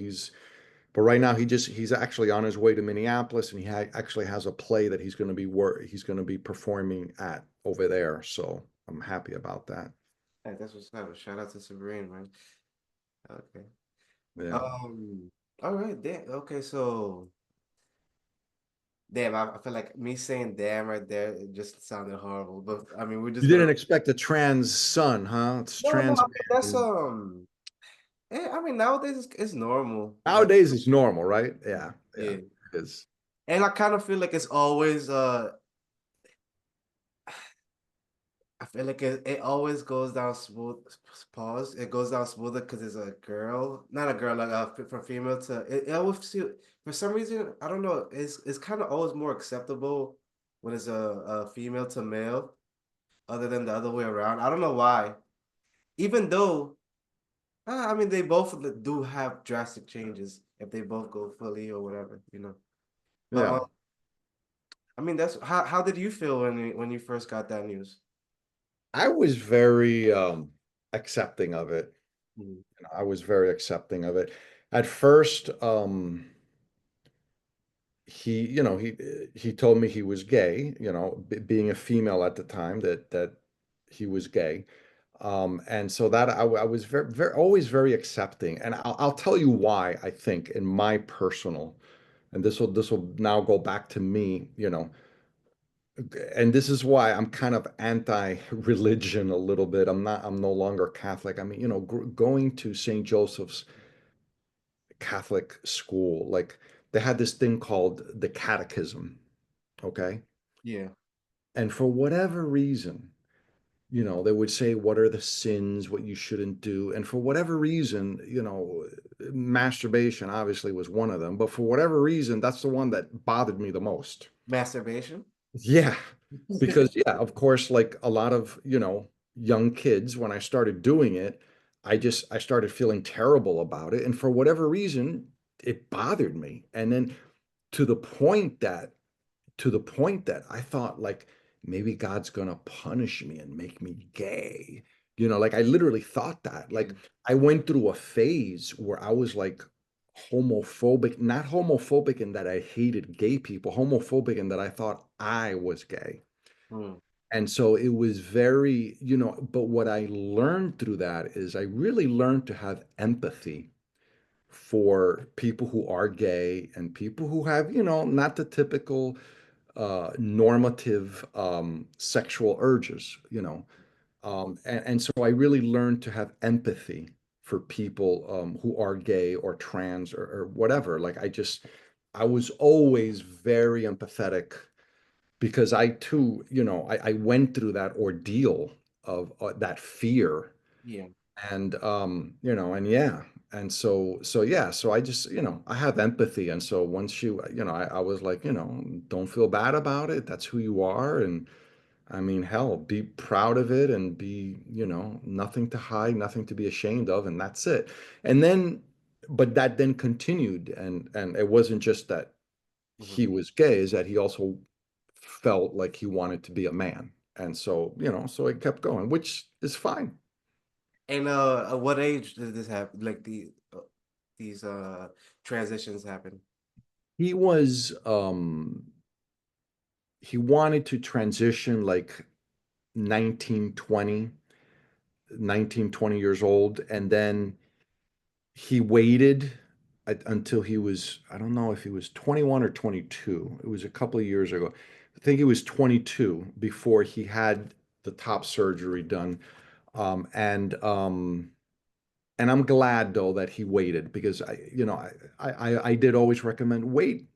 but right now he's actually on his way to Minneapolis, and actually has a play that he's going to be performing at over there. So I'm happy about that. Hey, that's what's up. Shout out to Sabrina, man. Okay. Yeah. Um, all right, damn. Okay, so damn, I feel like me saying damn right there, it just sounded horrible. But I mean, we're You just gonna didn't expect a trans son, huh? It's no, trans I mean that's man. I mean nowadays it's normal. Like Nowadays it's normal, right? Yeah, yeah, yeah. it is. And I kind of feel like it's always I feel like it always goes down smooth. Pause. It goes down smoother because it's a girl, not a girl, like from female to. It always feel for some reason I don't know. It's kind of always more acceptable when it's a female to male, other than the other way around. I don't know why. Even though I mean they both do have drastic changes if they both go fully or whatever, you know. But Yeah. I mean that's how did you feel when you first got that news? I was very accepting of it. Mhm. I was very accepting of it. At first, he told me he was gay, being a female at the time, that he was gay. And so that I was very, very, always very accepting. And I'll tell you why, I think, in my personal, and this will now go back to me, and this is why I'm kind of anti-religion a little bit. I'm no longer Catholic. I mean, going to St. Joseph's Catholic school, like they had this thing called the catechism, okay? Yeah. And for whatever reason, they would say, what are the sins, what you shouldn't do. And for whatever reason, masturbation obviously was one of them. But for whatever reason, that's the one that bothered me the most. Masturbation? Yeah, because yeah, of course, like a lot of, young kids, when I started doing it, I started feeling terrible about it. And for whatever reason, it bothered me. And then to the point that I thought, like, maybe God's gonna punish me and make me gay. Like I literally thought that. Yeah. Like I went through a phase where I was like, homophobic, not homophobic in that I hated gay people, homophobic in that I thought I was gay. Mm, And so it was very, but what I learned through that is I really learned to have empathy for people who are gay and people who have, not the typical normative sexual urges, and so I really learned to have empathy for people who are gay or trans or whatever. Like I was always very empathetic because I too, I went through that ordeal of that fear yeah. and yeah. And so yeah, so I just, I have empathy. And so once I was like, don't feel bad about it. That's who you are. And I mean, hell, be proud of it and be, nothing to hide, nothing to be ashamed of, and that's it. And then, but that then continued, and it wasn't just that Hmm. he was gay, is that he also felt like he wanted to be a man. And so, so it kept going, which is fine. And at what age did this happen? Like these transitions happen? He was he wanted to transition like 19, 20, 19, 20 years old, and then he waited until he was, I don't know if he was 21 or 22. It was a couple of years ago. I think he was 22 before he had the top surgery done. Um, and um, and I'm glad though that he waited because I did always recommend wait.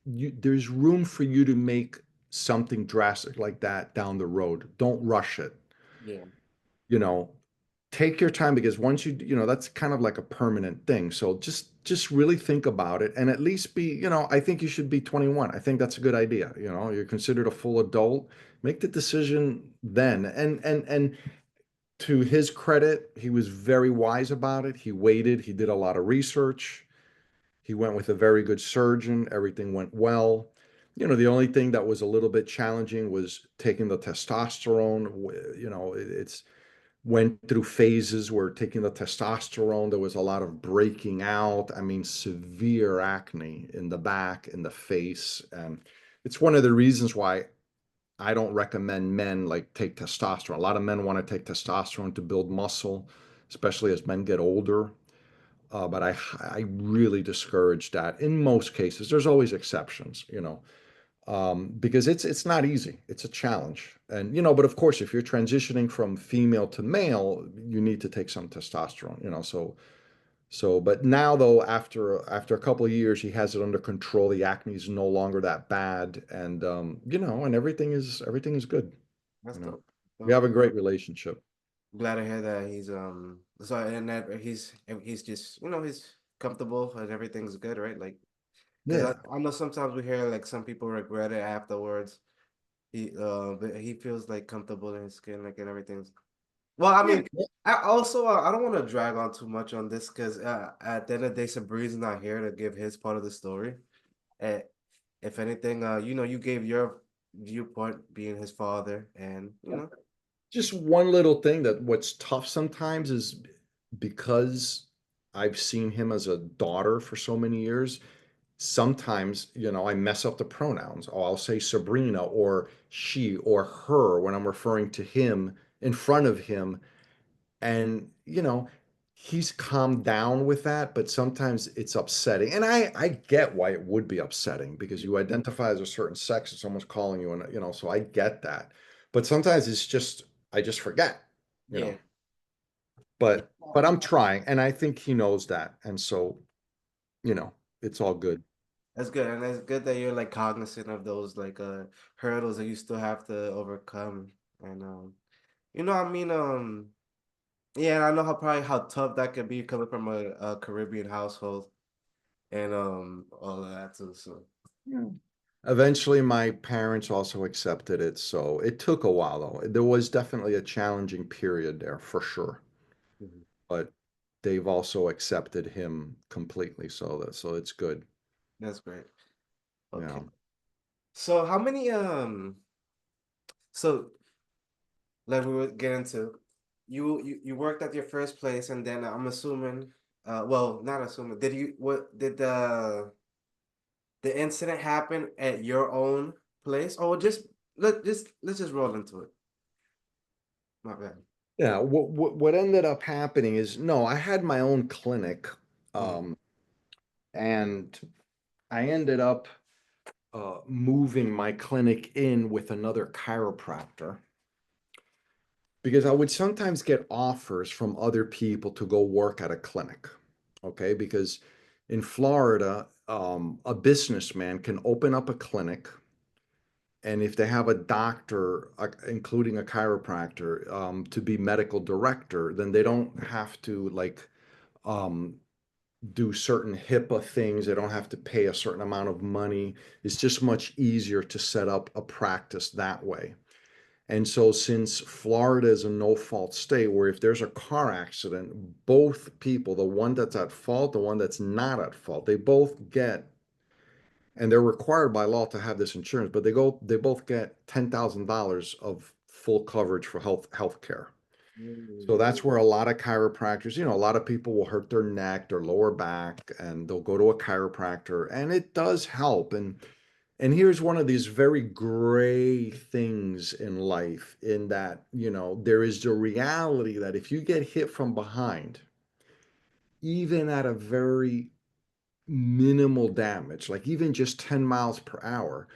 There's room for you to make something drastic like that down the road. Don't rush it. Yeah. You know, take your time because once that's kind of like a permanent thing. So just really think about it and at least be, I think you should be 21. I think that's a good idea. You're considered a full adult. Make the decision then. And to his credit, he was very wise about it. He waited, he did a lot of research. He went with a very good surgeon. Everything went well. The only thing that was a little bit challenging was taking the testosterone. It's went through phases where taking the testosterone, there was a lot of breaking out. I mean, severe acne in the back, in the face. And it's one of the reasons why I don't recommend men like take testosterone. A lot of men want to take testosterone to build muscle, especially as men get older. But I really discourage that in most cases. There's always exceptions, because it's not easy. It's a challenge. And, but of course, if you're transitioning from female to male, you need to take some testosterone, but now though, after a couple of years, he has it under control. The acne is no longer that bad. And, and everything is good. That's You know, dope. we Dope. have a great relationship. Glad to hear that he's so and that he's just he's comfortable and everything's good, right? Like because Yeah. I know sometimes we hear like some people regret it afterwards. But he feels like comfortable in his skin, like and everything's well. I Yeah. mean, I also I don't want to drag on too much on this because at the end of the day, Sabri's not here to give his part of the story. Uh, if anything, you gave your viewpoint being his father, and Just one little thing that what's tough sometimes is because I've seen him as a daughter for so many years, sometimes, I mess up the pronouns. Oh, I'll say Sabrina or she or her when I'm referring to him in front of him. And, he's calmed down with that, but sometimes it's upsetting. And I get why it would be upsetting because you identify as a certain sex and someone's calling you, and, so I get that. But sometimes it's just, I just forget, you yeah. know. But I'm trying, and I think he knows that. And so, you know, it's all good. That's good, and it's good that you're like cognizant of those like hurdles that you still have to overcome. And I mean, yeah, and I know how tough that could be coming from a Caribbean household and all of that too. So Yeah. Eventually, my parents also accepted it, so it took a while though. There was definitely a challenging period there for sure, mhm, but they've also accepted him completely, so it's good. that's great. Okay, Yeah. so how many so like we were getting to, you worked at your first place, and then I'm assuming. Well, not assuming. Did you what did the incident happen at your own place, or let's just roll into it. My bad. Yeah, what ended up happening is no, I had my own clinic, Mm, um, and I ended up moving my clinic in with another chiropractor because I would sometimes get offers from other people to go work at a clinic. Okay, because in Florida, a businessman can open up a clinic, and if they have a doctor, including a chiropractor, to be medical director, then they don't have to like um, do certain HIPAA things. They don't have to pay a certain amount of money. It's just much easier to set up a practice that way. And so, since Florida is a no-fault state where if there's a car accident, both people, the one that's at fault, the one that's not at fault, they both get, and they're required by law to have this insurance, but they both get $10,000 of full coverage for health care. So mm, that's where a lot of chiropractors, a lot of people will hurt their neck, their lower back, and they'll go to a chiropractor, and it does help. And here's one of these very gray things in life, in that, there is the reality that if you get hit from behind, even at a very minimal damage, like even just 10 miles per hour,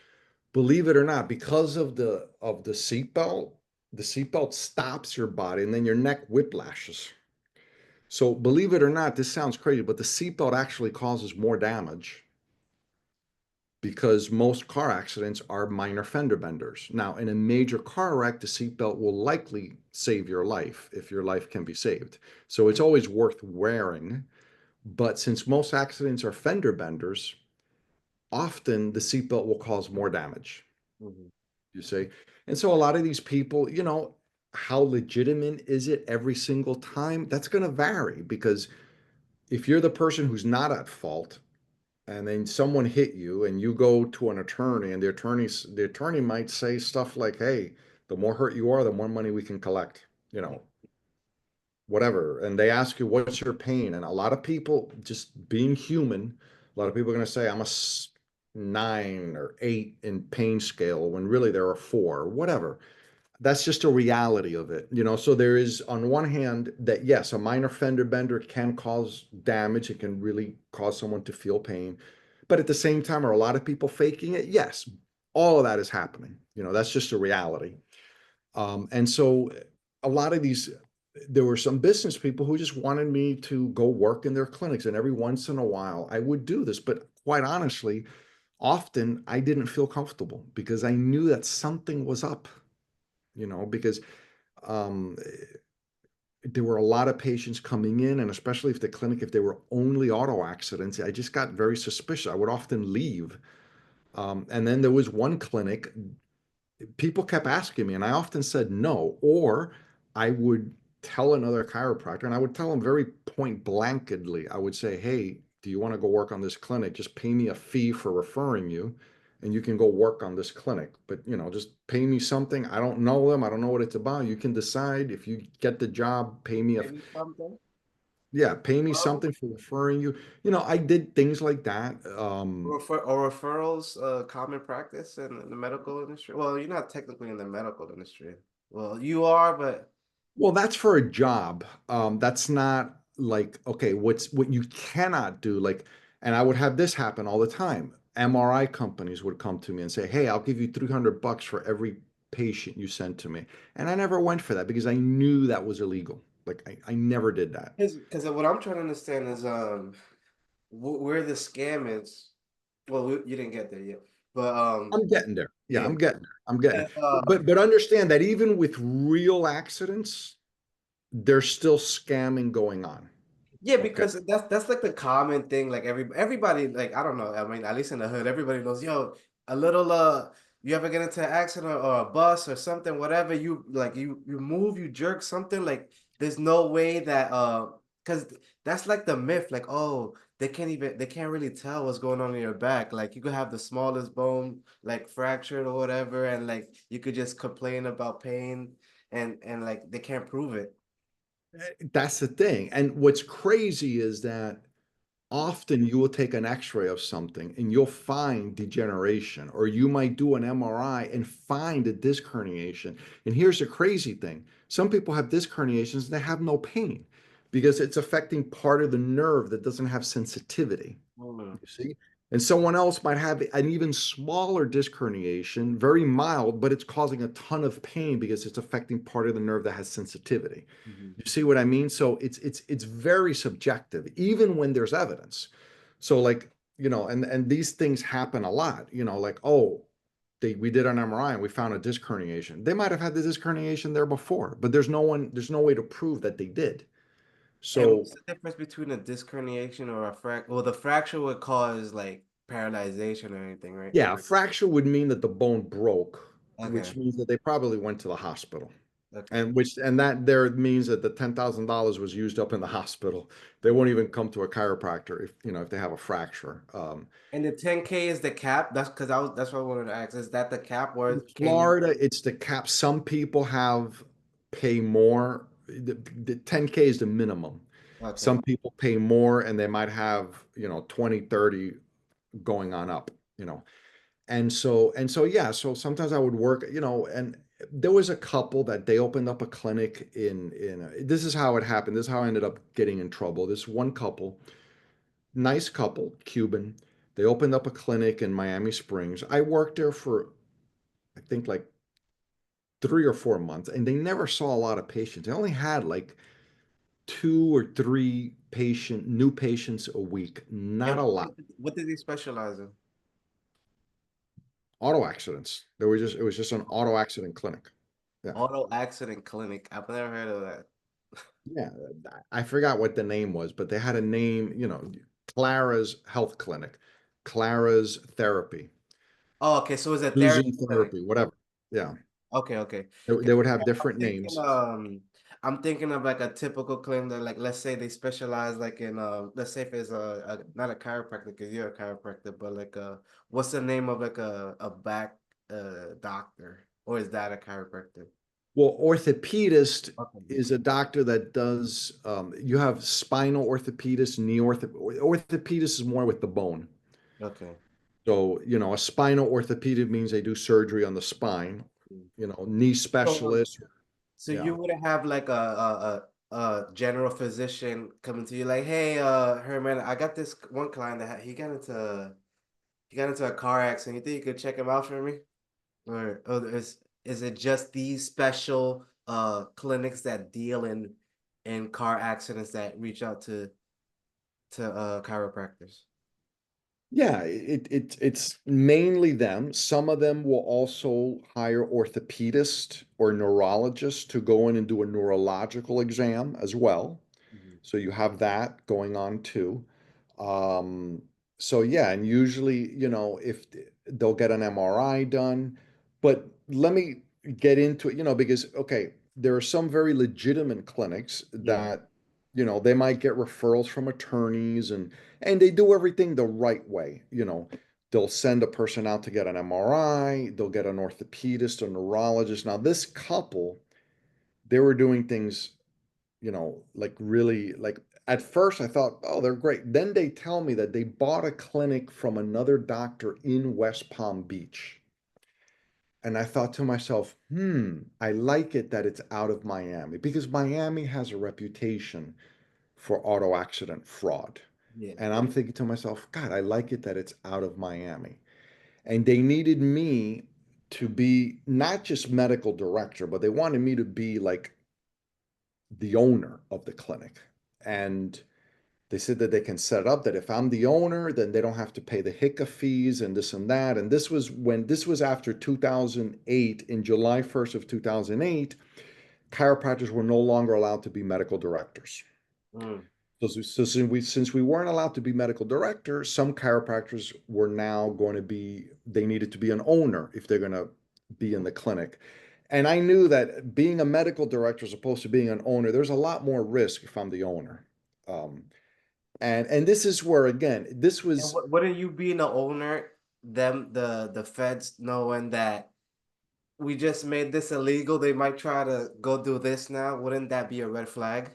believe it or not, because of the seatbelt, the seatbelt stops your body and then your neck whiplashes. So believe it or not, this sounds crazy, but the seatbelt actually causes more damage because most car accidents are minor fender benders. Now, in a major car wreck, the seatbelt will likely save your life if your life can be saved. So it's always worth wearing. But since most accidents are fender benders, often the seatbelt will cause more damage, mhm, you see. And so a lot of these people, how legitimate is it every single time? That's going to vary because if you're the person who's not at fault, and then someone hit you and you go to an attorney, and the attorney might say stuff like, hey, the more hurt you are, the more money we can collect, whatever. And they ask you, what's your pain? And a lot of people, just being human, a lot of people are going to say, I'm a 9 or 8 in pain scale, when really there are 4, whatever. That's just a reality of it. So there is, on one hand, that yes, a minor fender bender can cause damage. It can really cause someone to feel pain. But at the same time, are a lot of people faking it? Yes, all of that is happening. That's just a reality. And so a lot of these, there were some business people who just wanted me to go work in their clinics. And every once in a while, I would do this. But quite honestly, often I didn't feel comfortable because I knew that something was up, because um, there were a lot of patients coming in, and especially if the clinic, if they were only auto accidents, I just got very suspicious. I would often leave. And then there was one clinic, people kept asking me, and I often said no, or I would tell another chiropractor, and I would tell them very point blankly, I would say, hey, do you want to go work on this clinic? Just pay me a fee for referring you, and you can go work on this clinic. But, just pay me something. I don't know them. I don't know what it's about. You can decide if you get the job, pay me a, maybe something. yeah, pay me Referral? something for referring you. I did things like that. Referrals, common practice in the medical industry. Well, you're not technically in the medical industry. Well, you are, but Well, that's for a job. That's not like, okay, what you cannot do, like, and I would have this happen all the time. MRI companies would come to me and say, hey, I'll give you $300 for every patient you send to me. And I never went for that because I knew that was illegal. Like, I never did that. because what I'm trying to understand is where the scam is. Well, you didn't get there yet, but I'm getting there. Yeah, yeah, I'm getting there. I'm getting and, there. But understand that even with real accidents, there's still scamming going on. yeah, Okay. because that's like the common thing. Like everybody, like I don't know. I mean, at least in the hood, everybody knows. Yo, a little you ever get into an accident or a bus or something, whatever. You like you move, you jerk something. Like there's no way that because that's like the myth. Like oh, they can't really tell what's going on in your back. Like you could have the smallest bone like fractured or whatever, and like you could just complain about pain and like they can't prove it. That's the thing. And what's crazy is that often you will take an x-ray of something and you'll find degeneration, or you might do an MRI and find a disc herniation. And here's the crazy thing. Some people have disc herniations and they have no pain because it's affecting part of the nerve that doesn't have sensitivity. Mm, You see? And someone else might have an even smaller disc herniation, very mild, but it's causing a ton of pain because it's affecting part of the nerve that has sensitivity. mhm. You see what I mean? So it's very subjective, even when there's evidence. So like, and these things happen a lot, like, oh, we did an MRI and we found a disc herniation. They might have had the disc herniation there before, but there's no way to prove that they did. And So what's the difference between a disc herniation or a Well, the fracture would cause like paralyzation or anything, right? yeah, a fracture would mean that the bone broke, Okay. which means that they probably went to the hospital. Okay. And that there means that the $10,000 was used up in the hospital. They won't even come to a chiropractor if they have a fracture. And the 10K is the cap. That's what I wanted to ask. Is that the cap, In or can you? Florida, it's the cap. Some people have pay more. The 10K is the minimum. Okay. Some people pay more and they might have, 20, 30 going on up, you know. And so yeah, so sometimes I would work, and there was a couple that they opened up a clinic this is how it happened. This is how I ended up getting in trouble. This one couple, nice couple, Cuban, they opened up a clinic in Miami Springs. I worked there for I think like 3 or 4 months, and they never saw a lot of patients. They only had like 2 or 3 new patients a week, not And a lot. what did they specialize in? Auto accidents. It was just an auto accident clinic. Yeah. Auto accident clinic. I've never heard of that. Yeah, I forgot what the name was, but they had a name, Clara's Health Clinic, Clara's Therapy, Oh, okay. So it's a therapy Susan clinic. Therapy, whatever. Yeah, Okay, okay. they 'Cause would have I'm different thinking, names. I'm thinking of like a typical clinic that, like, let's say they specialize like in, let's say if it's not a chiropractor because you're a chiropractor, but like what's the name of like a back doctor, or is that a chiropractor? Well, orthopedist Okay, is a doctor that does, you have spinal orthopedist, orthopedist is more with the bone. okay. So, a spinal orthopedic means they do surgery on the spine, Mm. knee So, specialist. so Yeah. you would have like a general physician coming to you like, hey, Herman, I got this one client that he got into a car accident. You think you could check him out for me? Or is it just these special clinics that deal in car accidents that reach out to chiropractors? Yeah, it's mainly them. Some of them will also hire orthopedists or neurologists to go in and do a neurological exam as well. Mhm. So you have that going on too. Um, so yeah, and usually, if they'll get an MRI done, but let me get into it, because okay, there are some very legitimate clinics Yeah. that, they might get referrals from attorneys and they do everything the right way. They'll send a person out to get an MRI, they'll get an orthopedist, a neurologist. Now, this couple, they were doing things, like really like at first I thought, oh, they're great. Then they tell me that they bought a clinic from another doctor in West Palm Beach. And I thought to myself, I like it that it's out of Miami because Miami has a reputation for auto accident fraud. Yeah. And I'm thinking to myself, God, I like it that it's out of Miami. And they needed me to be not just medical director, but they wanted me to be like the owner of the clinic. And they said that they can set it up that if I'm the owner, then they don't have to pay the HICA fees and this and that. And this was after 2008, in July 1st of 2008, chiropractors were no longer allowed to be medical directors. Mm. So since we weren't allowed to be medical directors, some chiropractors were now going to be, they needed to be an owner if they're going to be in the clinic. And I knew that being a medical director as opposed to being an owner, there's a lot more risk if I'm the owner. Um, and this is where again, this And was wouldn't you being the owner, the feds knowing that we just made this illegal, they might try to go do this now? Wouldn't that be a red flag?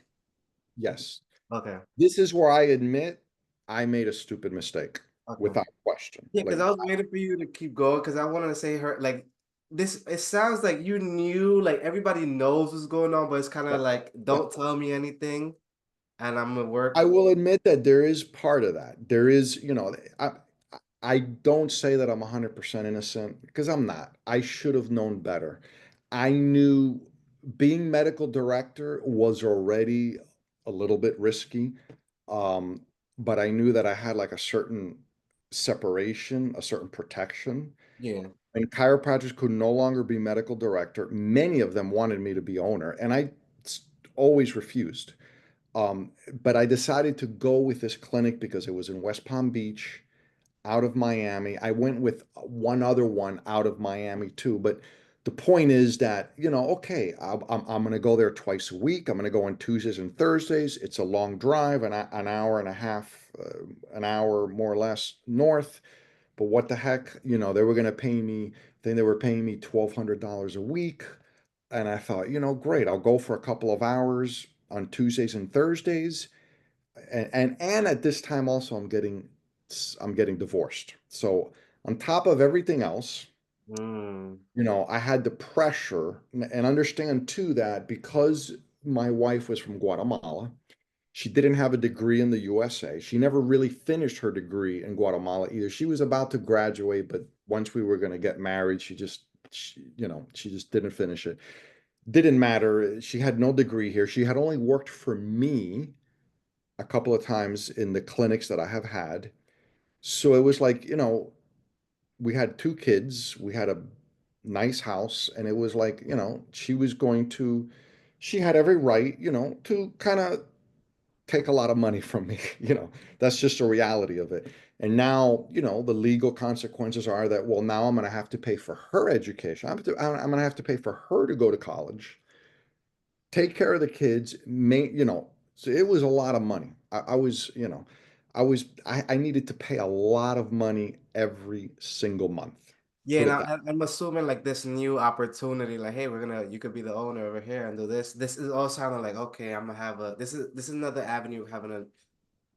Yes. Okay. This is where I admit I made a stupid mistake Okay. without question. Yeah, because Like I was waiting for you to keep going because I wanted to say her like this. It sounds like you knew, like everybody knows what's going on, but it's kind yeah, of like yeah. don't tell me anything, and I'm gonna work. I will admit that there is part of that. There is, I don't say that I'm 100% innocent because I'm not. I should have known better. I knew being medical director was already a little bit risky, um, but I knew that I had like a certain separation, a certain protection. Yeah. And chiropractors could no longer be medical director. Many of them wanted me to be owner, and I always refused. Um, but I decided to go with this clinic because it was in West Palm Beach, out of Miami. I went with one other one out of Miami too. But the point is that, okay, I'm going to go there twice a week. I'm going to go on Tuesdays and Thursdays. It's a long drive, an hour and a half, an hour more or less north. But what the heck, they were going to pay me, then they were paying me $1,200 a week. And I thought, great, I'll go for a couple of hours on Tuesdays and Thursdays. And at this time also I'm getting divorced. So on top of everything else, Mm. I had the pressure and understand too that because my wife was from Guatemala, she didn't have a degree in the USA. She never really finished her degree in Guatemala either. She was about to graduate, but once we were going to get married, she just didn't finish it. Didn't matter. She had no degree here. She had only worked for me a couple of times in the clinics that I have had. So it was like, we had two kids, we had a nice house, and it was like, she had every right, to kind of take a lot of money from me. That's just the reality of it. And now, the legal consequences are that, well, now I'm going to have to pay for her education. I'm going to have to pay for her to go to college, take care of the kids, so it was a lot of money. I was, I needed to pay a lot of money every single month. Yeah, Put and it that. I'm assuming like this new opportunity, like, hey, you could be the owner over here and do this. This is all sounding like, okay, I'm gonna have this is another avenue of having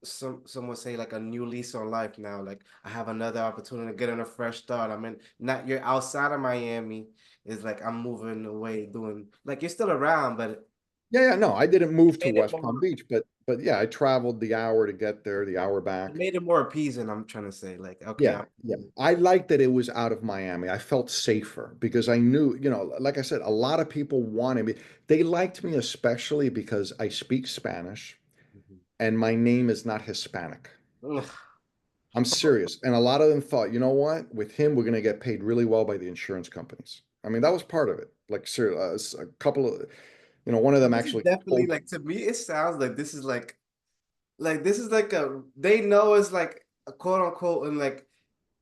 some would say like a new lease on life now. Like I have another opportunity to get in a fresh start. I mean, not you're outside of Miami. It's like I'm moving away, doing like you're still around, but Yeah, yeah, no, I didn't move to made it West Palm more Beach, but yeah, I traveled the hour to get there, the hour it back. made it more appeasing. I'm trying to say, like, okay, Yeah, yeah. I liked that it was out of Miami. I felt safer because I knew, like I said, a lot of people wanted me. They liked me especially because I speak Spanish and my name is not Hispanic. Mhm. I'm serious. And a lot of them thought, you know what? With him, we're going to get paid really well by the insurance companies. I mean, that was part of it. Like, a couple of, one of them This is actually definitely told, like to me, it sounds like this is like a they know it's like a quote unquote and like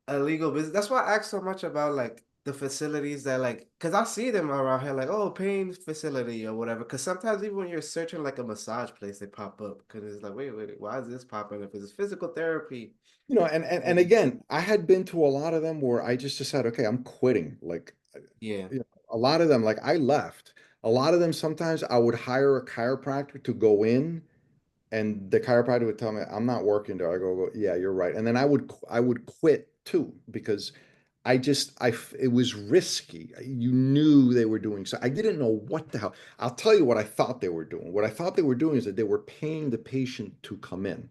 a legal business. That's why I ask so much about like the facilities that like because I see them around here like oh pain facility or whatever. Because sometimes even when you're searching like a massage place, they pop up because it's like wait, why is this popping up? Is it physical therapy? and again, I had been to a lot of them where I just decided, okay, I'm quitting. Like, Yeah. a lot of them, like I left. A lot of them, sometimes I would hire a chiropractor to go in and the chiropractor would tell me, I'm not working there. I go, yeah, you're right. And then I would quit too because it was risky. You knew they were doing so. I didn't know what the hell. I'll tell you what I thought they were doing. What I thought they were doing is that they were paying the patient to come in,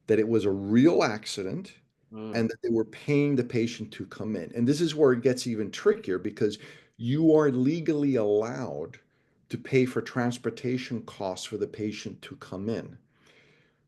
that it was a real accident and Mm, that they were paying the patient to come in. And this is where it gets even trickier because you are legally allowed to pay for transportation costs for the patient to come in.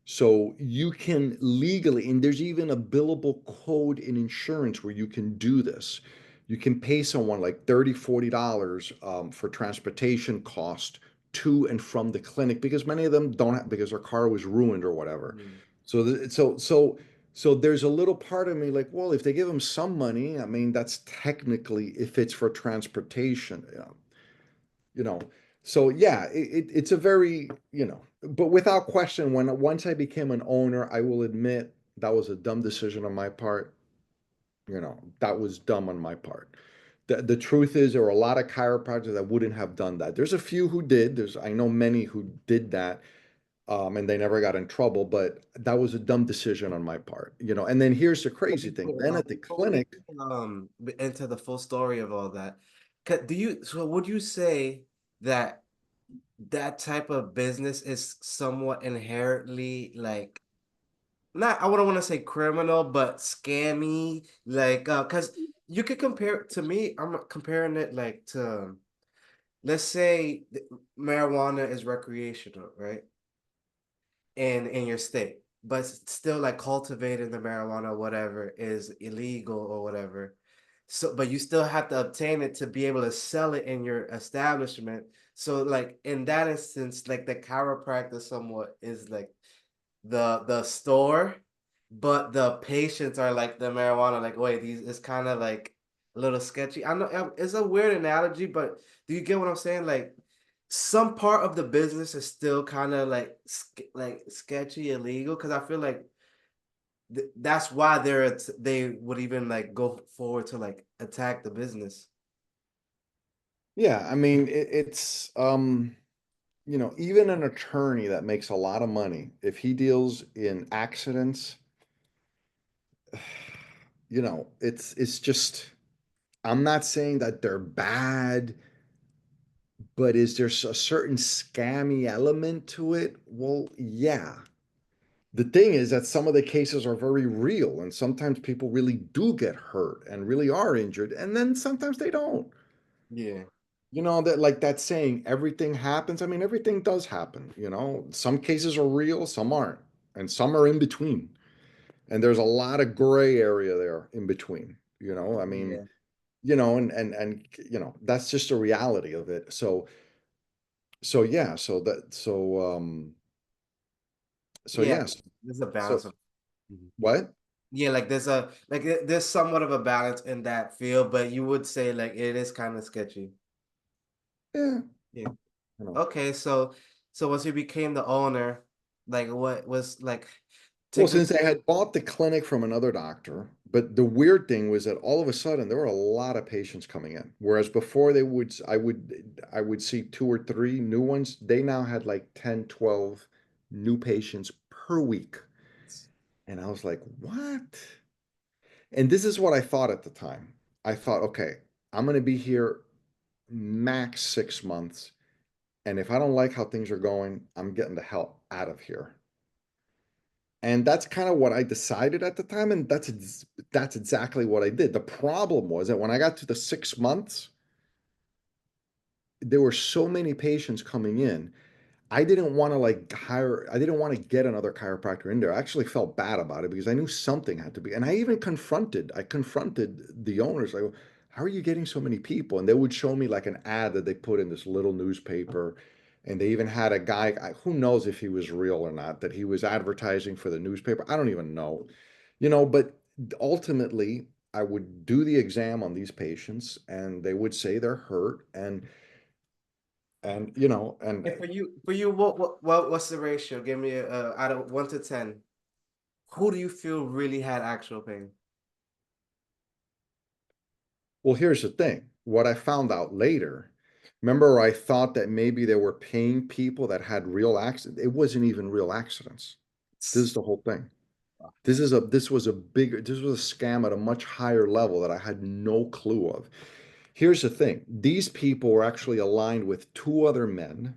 So you can legally, and there's even a billable code in insurance where you can do this. You can pay someone like $30, $40 for transportation cost to and from the clinic because many of them don't have, because their car was ruined or whatever. mm. So, so there's a little part of me like, well, if they give them some money, I mean, that's technically if it's for transportation. you know so yeah, it's a very, but without question, once I became an owner, I will admit that was a dumb decision on my part. That was dumb on my part. The truth is there were a lot of chiropractors that wouldn't have done that. There's a few who did. I know many who did that. and they never got in trouble, but that was a dumb decision on my part, you know. And then here's the crazy thing. Then at the Before we clinic, into the full story of all that, would you say that that type of business is somewhat inherently like not I wouldn't want to say criminal, but scammy, like because you could compare it to me, I'm comparing it like to let's say marijuana is recreational, right? In your state, but still like cultivating the marijuana or whatever is illegal or whatever. So, but you still have to obtain it to be able to sell it in your establishment. So, like in that instance, like the chiropractor somewhat is like the store, but the patients are like the marijuana. Like, wait, these is kind of like a little sketchy. I know it's a weird analogy, but do you get what I'm saying? Like, some part of the business is still kind of like sketchy, illegal. Because I feel like that's why they would even like go forward to like attack the business. yeah, I mean, it's you know, even an attorney that makes a lot of money, if he deals in accidents, you know, it's just, I'm not saying that they're bad, but is there a certain scammy element to it? Well, yeah. The thing is that some of the cases are very real, and sometimes people really do get hurt and really are injured, and then sometimes they don't. Yeah, You know, that like that saying, everything happens. I mean, everything does happen, you know. Some cases are real, some aren't, and some are in between. And there's a lot of gray area there in between, you know. I mean, yeah, you know, and you know, that's just a reality of it. So yeah, so yeah. yes. There's a So balance of. Mhm. what? Yeah, like there's somewhat of a balance in that field, but you would say like it is kind of sketchy. Yeah, Yeah. you know. Okay, so once you became the owner, like what was like Well, take me since I had bought the clinic from another doctor, but the weird thing was that all of a sudden there were a lot of patients coming in. Whereas before I would see two or three new ones. They now had like 10, 12 new patients per week. And I was like, what? And this is what I thought at the time. I thought, okay, I'm going to be here max 6 months. And if I don't like how things are going, I'm getting the hell out of here. And that's kind of what I decided at the time, and that's exactly what I did. The problem was that when I got to the 6 months, there were so many patients coming in. I didn't want to like hire, I didn't want to get another chiropractor in there. I actually felt bad about it because I knew something had to be. And I confronted the owners. Like, how are you getting so many people? And they would show me like an ad that they put in this little newspaper. And they even had a guy, who knows if he was real or not, that he was advertising for the newspaper. I don't even know, you know, but ultimately, I would do the exam on these patients and they would say they're hurt. And, you know, and and for you what's the ratio? Give me a out of 1 to 10. Who do you feel really had actual pain? well, here's the thing. What I found out later, remember, I thought that maybe they were paying people that had real accidents. It wasn't even real accidents. This is the whole thing. This was a scam at a much higher level that I had no clue of. Here's the thing. These people were actually aligned with two other men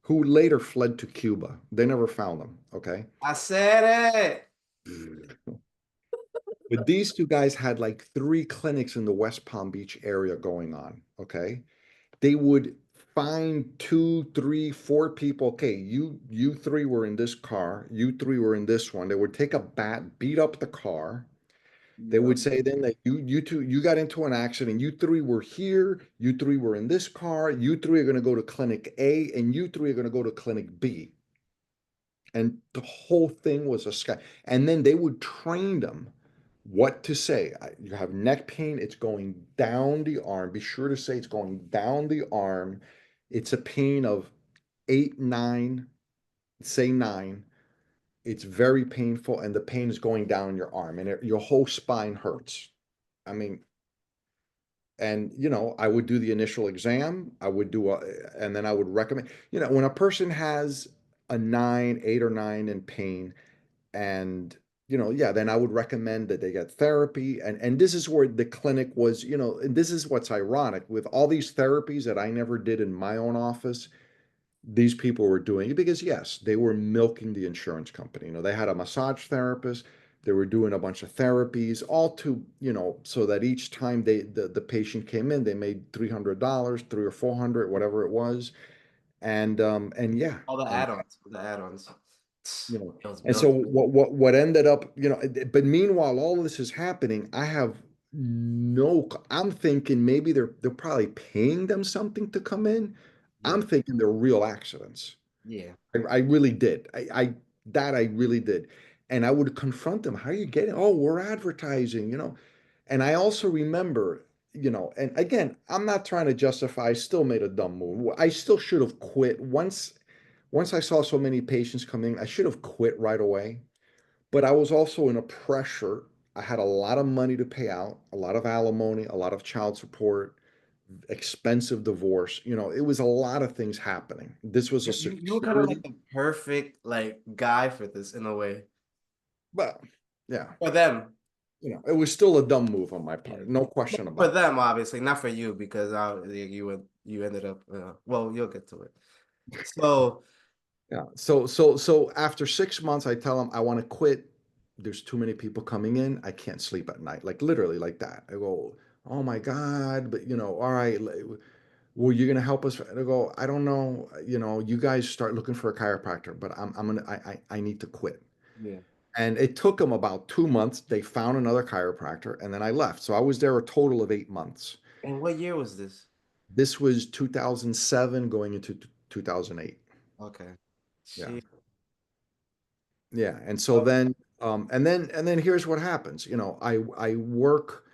who later fled to Cuba. They never found them, okay? I said it. But these two guys had like three clinics in the West Palm Beach area going on, okay? They would find two, three, four people. Okay, you three were in this car, you three were in this one. They would take a bat, beat up the car. They Yeah. would say then that you two you got into an accident. You three were here, you three were in this car, you three are going to go to clinic A, and you three are going to go to clinic B. And the whole thing was a scam. And then they would train them what to say. You have neck pain, it's going down the arm. Be sure to say it's going down the arm. It's a pain of 8, 9, say 9. It's very painful, and the pain is going down your arm, and your whole spine hurts. I mean, and you know, I would do the initial exam. I would do a, and then I would recommend. You know, when a person has a 9, 8 or 9 in pain. And, yeah, then I would recommend that they get therapy. And this is where the clinic was, and this is what's ironic with all these therapies that I never did in my own office. These people were doing it because, yes, they were milking the insurance company. They had a massage therapist. They were doing a bunch of therapies, all to, so that each time the patient came in, they made $300, three or 400, whatever it was. And yeah, All the and add-ons, the add-ons. you know It was and so milk. what ended up, but meanwhile all this is happening, I have no, I'm thinking maybe they're probably paying them something to come in. I'm Yeah, thinking they're real accidents. yeah, I really did. I really did. And I would confront them. How are you getting? Oh, we're advertising. And I also remember, and again, I'm not trying to justify, I still made a dumb move. I still should have quit. Once I saw so many patients coming, I should have quit right away. But I was also in a pressure. I had a lot of money to pay out, a lot of alimony, a lot of child support, expensive divorce. It was a lot of things happening. This was a you were kind of security. like the perfect like guy for this in a way Well, yeah, for them. it was still a dumb move on my Yeah, part, no but question for about it. them obviously, not for you because you ended up. Well, you'll get to it. So Yeah. So after 6 months, I tell them I want to quit. There's too many people coming in. I can't sleep at night. Like literally like that. I go, oh my God, but all right, well, you're gonna help us. I go, I don't know. You guys start looking for a chiropractor, but I need to quit. yeah. And it took them about 2 months. They found another chiropractor, and then I left. So I was there a total of 8 months. And what year was this? This was 2007 going into 2008. Okay. Yeah. She. Yeah. And so Oh, then, and then here's what happens. I work,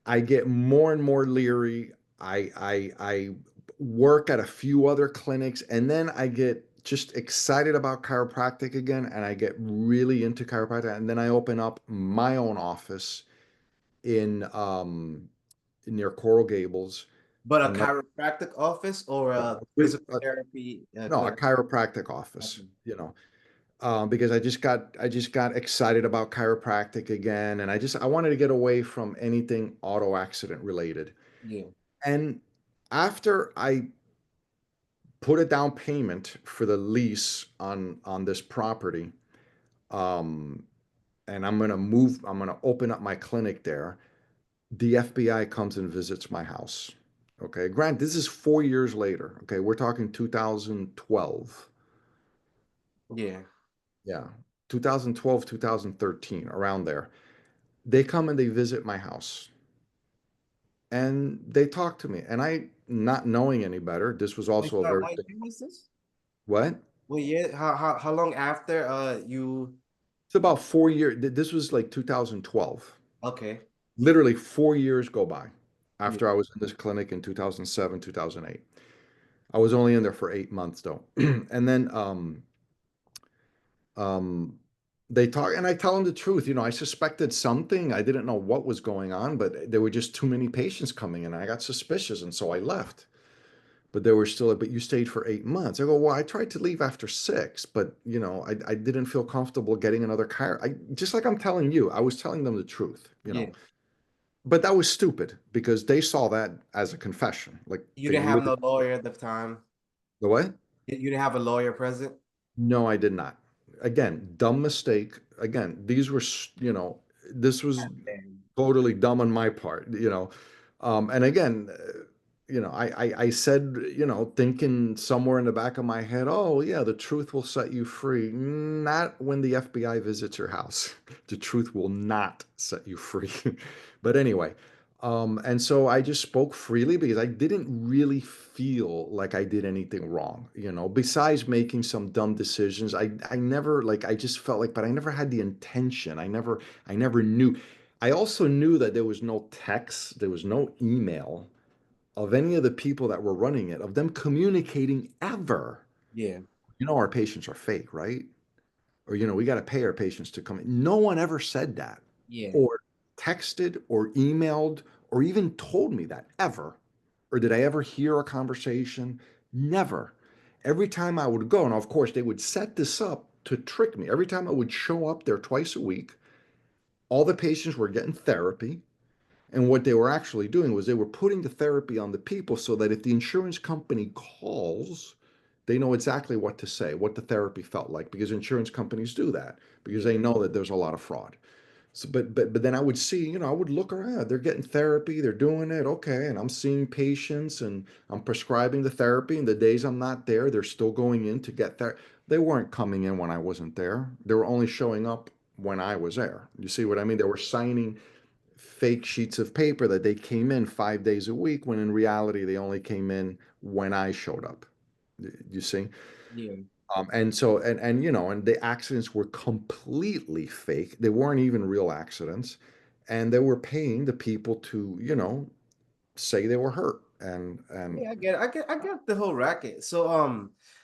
I get more and more leery. I work at a few other clinics, and then I get just excited about chiropractic again, and I get really into chiropractic, and then I open up my own office in near Coral Gables. but a Another, chiropractic office or yeah, a physical therapy no, a clinic? chiropractic office. Okay. Because I just got excited about chiropractic again, and I wanted to get away from anything auto accident related. Yeah. And after I put a down payment for the lease on this property, um, and I'm gonna open up my clinic there. The FBI comes and visits my house. Okay, Grant, this is 4 years later. Okay, we're talking 2012. Yeah. Yeah, 2012, 2013, around there. They come and they visit my house and they talk to me. And I, not knowing any better, this was Wait, also a sorry, very what big, year was this? what? Well, yeah. How long after you? It's about 4 years. This was like 2012. Okay. Literally 4 years go by Yeah. after I was in this clinic in 2007, 2008. I was only in there for 8 months though. And then um, they talk, and I tell them the truth. I suspected something. I didn't know what was going on, but there were just too many patients coming in. I got suspicious, and so I left. But there were still, but you stayed for 8 months. I go, well, I tried to leave after 6, but I didn't feel comfortable getting another car. Just like I'm telling you, I was telling them the truth. Yeah. But that was stupid because they saw that as a confession. Like You they didn't have look at no lawyer at the time. the what? You didn't have a lawyer present. No, I did not. Again, dumb mistake. Again, these were, this was And totally dumb on my part. And again, I said, thinking somewhere in the back of my head, oh yeah, the truth will set you free. Not when the FBI visits your house. The truth will not set you free. But anyway, and so I just spoke freely because I didn't really feel like I did anything wrong. Besides making some dumb decisions, I never like I just felt like, but I never had the intention. I never knew. I also knew that there was no text, there was no email of any of the people that were running it, of them communicating ever. yeah, Our patients are fake, right? Or, we got to pay our patients to come in. No one ever said that, yeah, or texted, or emailed, or even told me that ever. Or did I ever hear a conversation? Never. Every time I would go, and of course they would set this up to trick me. Every time I would show up there twice a week, all the patients were getting therapy. And what they were actually doing was they were putting the therapy on the people so that if the insurance company calls, they know exactly what to say, what the therapy felt like, because insurance companies do that because Yeah. they know that there's a lot of fraud. So, but then I would see, I would look around. They're getting therapy, they're doing it, okay, and I'm seeing patients and I'm prescribing the therapy. And the days I'm not there, they're still going in to get there. They weren't coming in when I wasn't there. They were only showing up when I was there. You see what I mean? They were signing fake sheets of paper that they came in 5 days a week when in reality they only came in when I showed up. You see? Yeah. And so and the accidents were completely fake. They weren't even real accidents, and they were paying the people to say they were hurt. And Yeah, I get it. I get the whole racket. So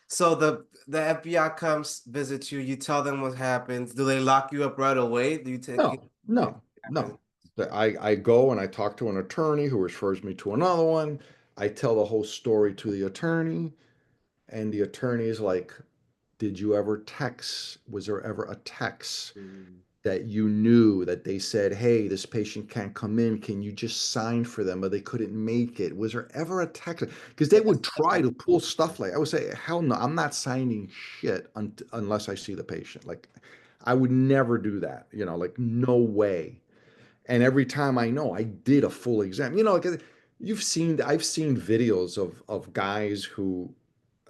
the FBI comes visit you, you tell them what happens. Do they lock you up right away? Do you take you no, like no, happens? no. I go and I talk to an attorney who refers me to another one. I tell the whole story to the attorney, and the attorney is like, did you ever text? Was there ever a text Mm. that you knew that they said, hey, this patient can't come in. Can you just sign for them? Or they couldn't make it? Was there ever a text? Because they Like a would try second. to pull stuff like I would say, hell no, I'm not signing shit unless I see the patient. Like I would never do that, like no way. And every time I know I did a full exam, like I've seen videos of guys who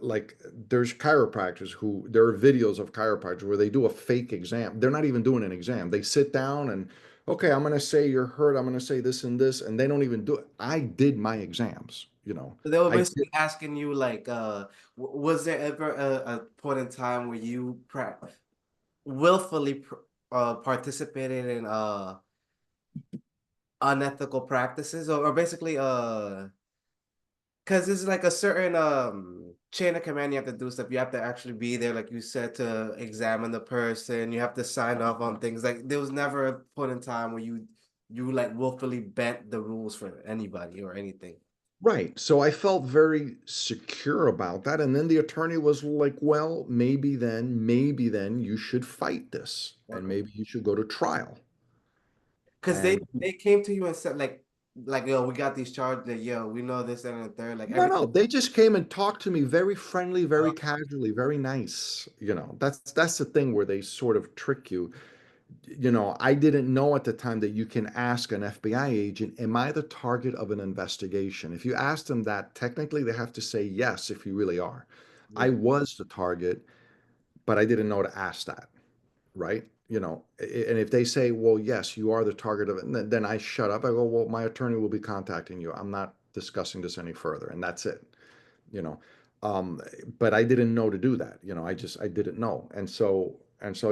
like there's chiropractors who there are videos of chiropractors where they do a fake exam. They're not even doing an exam. They sit down and okay, I'm going to say you're hurt. I'm going to say this and they don't even do it. I did my exams. So they were I did. basically asking you like, was there ever a point in time where you willfully participated in unethical practices or basically because it's like a certain chain of command you have to do stuff. You have to actually be there, like you said, to examine the person. You have to sign off on things. Like there was never a point in time where you like willfully bent the rules for anybody or anything. Right. So I felt very secure about that. And then the attorney was like, well, maybe then you should fight this and Okay. maybe you should go to trial. Because And they came to you and said like yo, we got these charges. Like, yo, we know this and the third. Like no, every no, they just came and talked to me very friendly, very casually, very nice. That's the thing where they sort of trick you. I didn't know at the time that you can ask an FBI agent, am I the target of an investigation? If you ask them that, technically they have to say yes if you really are. I yeah, was the target, but I didn't know to ask that, right? And if they say, well, yes, you are the target of it, and then I shut up. I go, well, my attorney will be contacting you. I'm not discussing this any further, and that's it you know um but I didn't know to do that. I didn't know. And so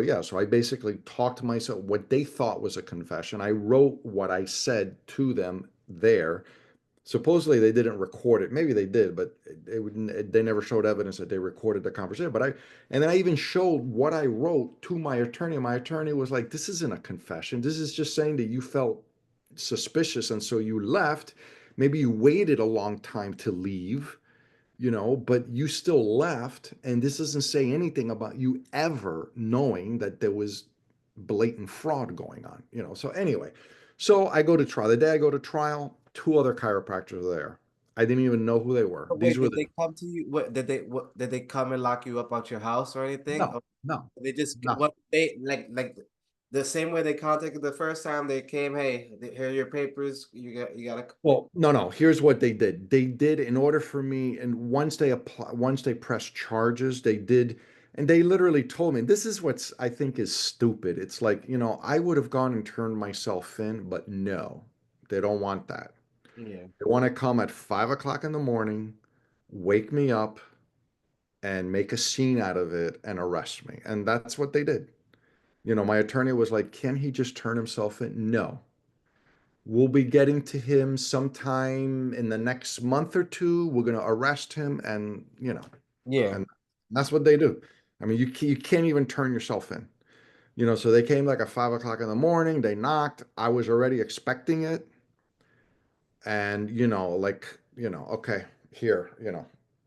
yeah, so I basically talked to myself what they thought was a confession. I wrote what I said to them there. Supposedly they didn't record it. Maybe they did, but they never showed evidence that they recorded the conversation. And then I even showed what I wrote to my attorney. My attorney was like, this isn't a confession. This is just saying that you felt suspicious and so you left. Maybe you waited a long time to leave, but you still left. And this doesn't say anything about you ever knowing that there was blatant fraud going on. So anyway, so I go to trial. The day I go to trial, two other chiropractors are there. I didn't even know who they were. but These wait, were did the they come to you? What did they come and lock you up at your house or anything? no, no, They just no. what they like the same way they contacted the first time they came. Hey, here are your papers. You gotta. Well, no, no. Here's what they did. They did in order for me, and once they pressed charges, they did, and they literally told me, this is what's I think is stupid. It's like, I would have gone and turned myself in, but no, they don't want that. Yeah, They want to come at 5 o'clock in the morning, wake me up, and make a scene out of it and arrest me. And that's what they did. My attorney was like, can he just turn himself in? No. We'll be getting to him sometime in the next month or two. We're going to arrest him, yeah, and that's what they do. I mean, you can't even turn yourself in. So they came like at 5 o'clock in the morning. They knocked. I was already expecting it, and okay, here.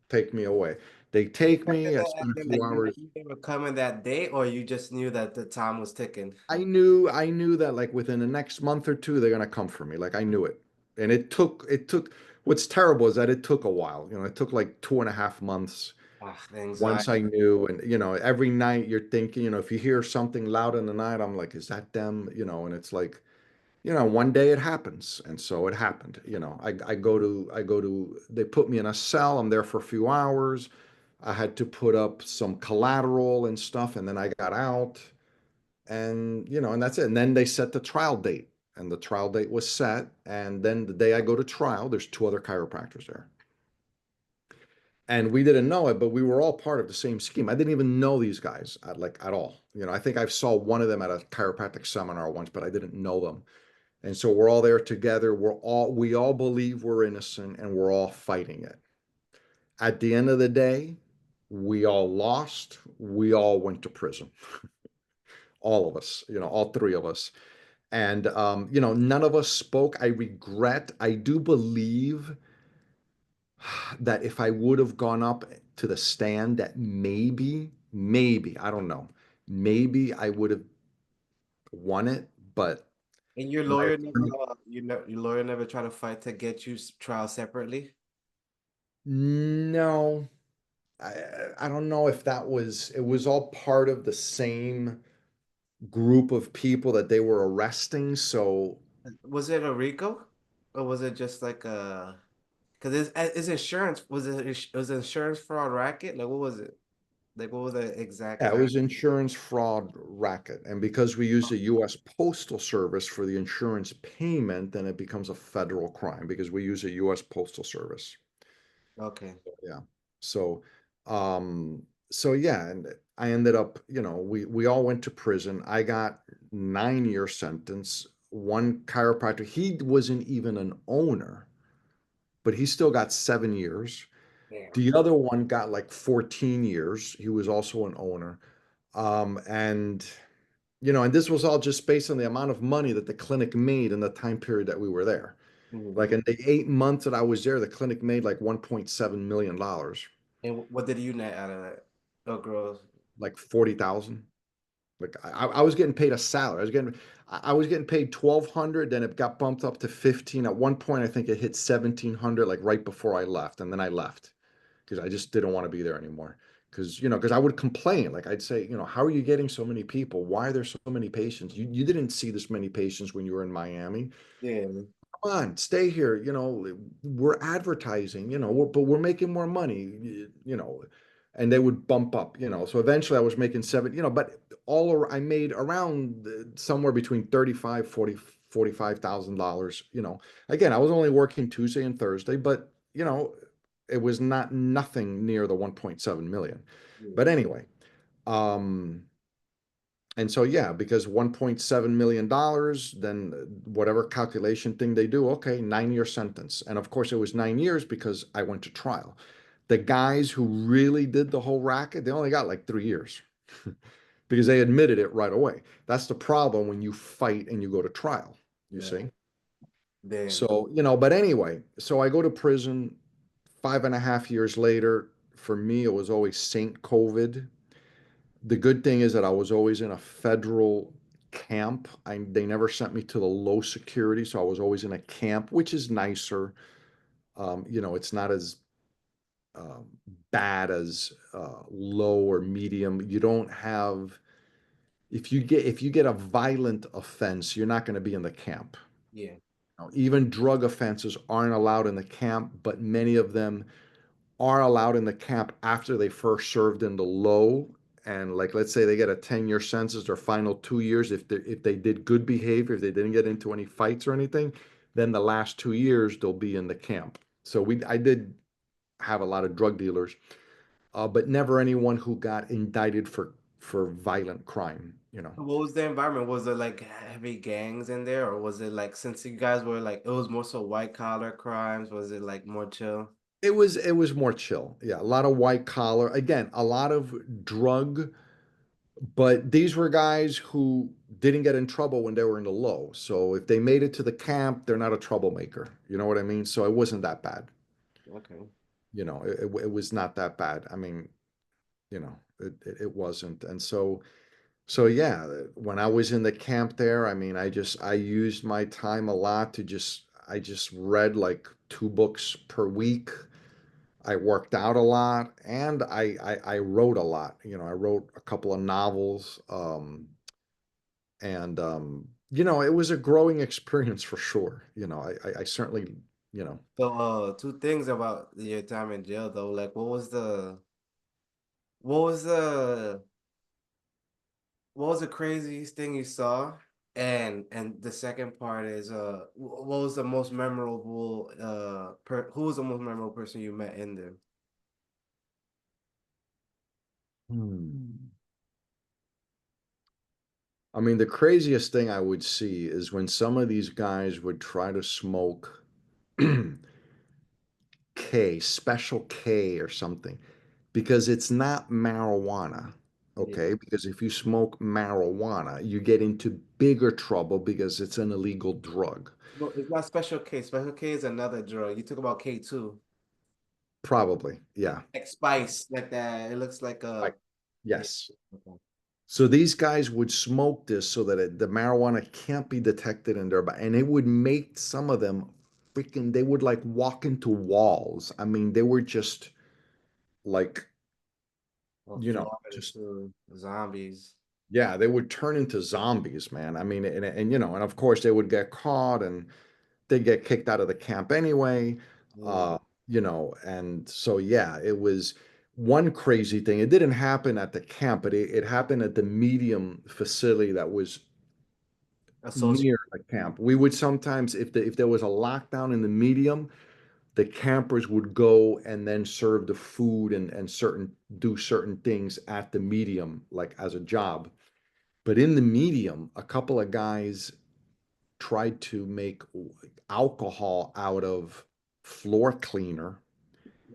take me away. They take And me, I then, spend a like few you hours. knew they were coming that day, or you just knew that the time was ticking. I knew that like within the next month or two, they're gonna come for me. Like I knew it. And it took, what's terrible is that it took a while. It took like 2.5 months Ah, the once I anxiety. knew. And every night you're thinking, if you hear something loud in the night, I'm like, is that them? And it's like, one day it happens. And so it happened. They put me in a cell. I'm there for a few hours. I had to put up some collateral and stuff, and then I got out. And that's it. And then they set the trial date, and the trial date was set. And then the day I go to trial, there's two other chiropractors there. And we didn't know it, but we were all part of the same scheme. I didn't even know these guys at all. I think I saw one of them at a chiropractic seminar once, but I didn't know them. And so we're all there together. We all believe we're innocent, and we're all fighting it. At the end of the day, we all lost. We all went to prison. All of us, all three of us. And none of us spoke. I do believe that if I would have gone up to the stand, that maybe, I don't know, maybe I would have won it. But And your my lawyer never, attorney, your lawyer never tried to fight to get you trial separately. no, I, I don't know if it was all part of the same group of people that they were arresting. So Was it a RICO, or was it just like a? Because it's insurance. Was it insurance fraud racket? Like what was it? Like what was the exact yeah, it like? was insurance fraud racket. And because we use the US Postal Service for the insurance payment, then it becomes a federal crime because we use a US Postal Service. Okay. Yeah. So, um, so yeah, and I ended up, we all went to prison. I got 9 year sentence. One chiropractor, he wasn't even an owner, but he still got 7 years. Damn. The other one got like 14 years. He was also an owner. And and this was all just based on the amount of money that the clinic made in the time period that we were there. Like Mhm. in the 8 months that I was there, the clinic made like $1.7 million, And what did you net out of that? Oh, girls. like 40,000. Like I was getting paid a salary. I was getting paid 1,200. Then it got bumped up to 15. At one point, I think it hit 1,700, like right before I left, and then I left because I just didn't want to be there anymore. Because I would complain, like I'd say, how are you getting so many people? Why are there so many patients? You didn't see this many patients when you were in Miami. Yeah. Come on, stay here. We're advertising, but we're making more money, and they would bump up, So eventually I was making seven, but I made around somewhere between 35, 40, $45,000, Again, I was only working Tuesday and Thursday, but, it was not nothing near the 1.7 million. Yeah. But anyway, um, and so, yeah, because $1.7 million, then whatever calculation thing they do, okay, 9 year sentence. And of course, it was 9 years because I went to trial. The guys who really did the whole racket, they only got like 3 years because they admitted it right away. That's the problem when you fight and you go to trial, you Yeah. see? Damn. So, but anyway, so I go to prison 5.5 years later. For me, it was always Saint COVID. The good thing is that I was always in a federal camp. They never sent me to the low security, so I was always in a camp, which is nicer. It's not as um, bad as low or medium. You don't have if you get a violent offense, you're not going to be in the camp. Yeah. Even drug offenses aren't allowed in the camp, but many of them are allowed in the camp after they first served in the low. And like, let's say they get a 10 year sentence, their final 2 years, if they did good behavior, if they didn't get into any fights or anything, then the last 2 years they'll be in the camp. So I did have a lot of drug dealers, but never anyone who got indicted for violent crime. What was the environment? Was it like heavy gangs in there, or was it like since you guys were like it was more so white collar crimes? Was it like more chill? It was more chill. Yeah, a lot of white collar. Again, a lot of drug. But these were guys who didn't get in trouble when they were in the low. So if they made it to the camp, they're not a troublemaker. You know what I mean? So it wasn't that bad. Okay. it was not that bad. I mean, it wasn't. And so yeah, when I was in the camp there, I mean, I used my time a lot to I just read like 2 books per week. I worked out a lot, and I wrote a lot. I wrote a couple of novels, and it was a growing experience for sure. I certainly, you know, So, two things about your time in jail though. Like, what was the what was the craziest thing you saw? And the second part is, what was the most memorable who was the most memorable person you met in there? Hmm. I mean, the craziest thing I would see is when some of these guys would try to smoke special K or something, because it's not marijuana. Yeah. Okay, because if you smoke marijuana, you get into bigger trouble because it's an illegal drug. No, it's not Special K. Special K is another drug. You talk about K2. Probably, yeah. Like spice, like that. It looks like a Like, yeah. yes. Okay. So these guys would smoke this so that the marijuana can't be detected in their body, and it would make some of them freaking. They would like walk into walls. I mean, they were just like, Well, Florida just too. Zombies. yeah, they would turn into zombies, man. I mean, and of course they would get caught and they get kicked out of the camp anyway. Yeah. Uh, and so yeah, it was one crazy thing. It didn't happen at the camp, but it happened at the medium facility that was Associate. near the camp. We would sometimes, if there was a lockdown in the medium, the campers would go and then serve the food and do certain things at the medium, like as a job. But in the medium, a couple of guys tried to make alcohol out of floor cleaner.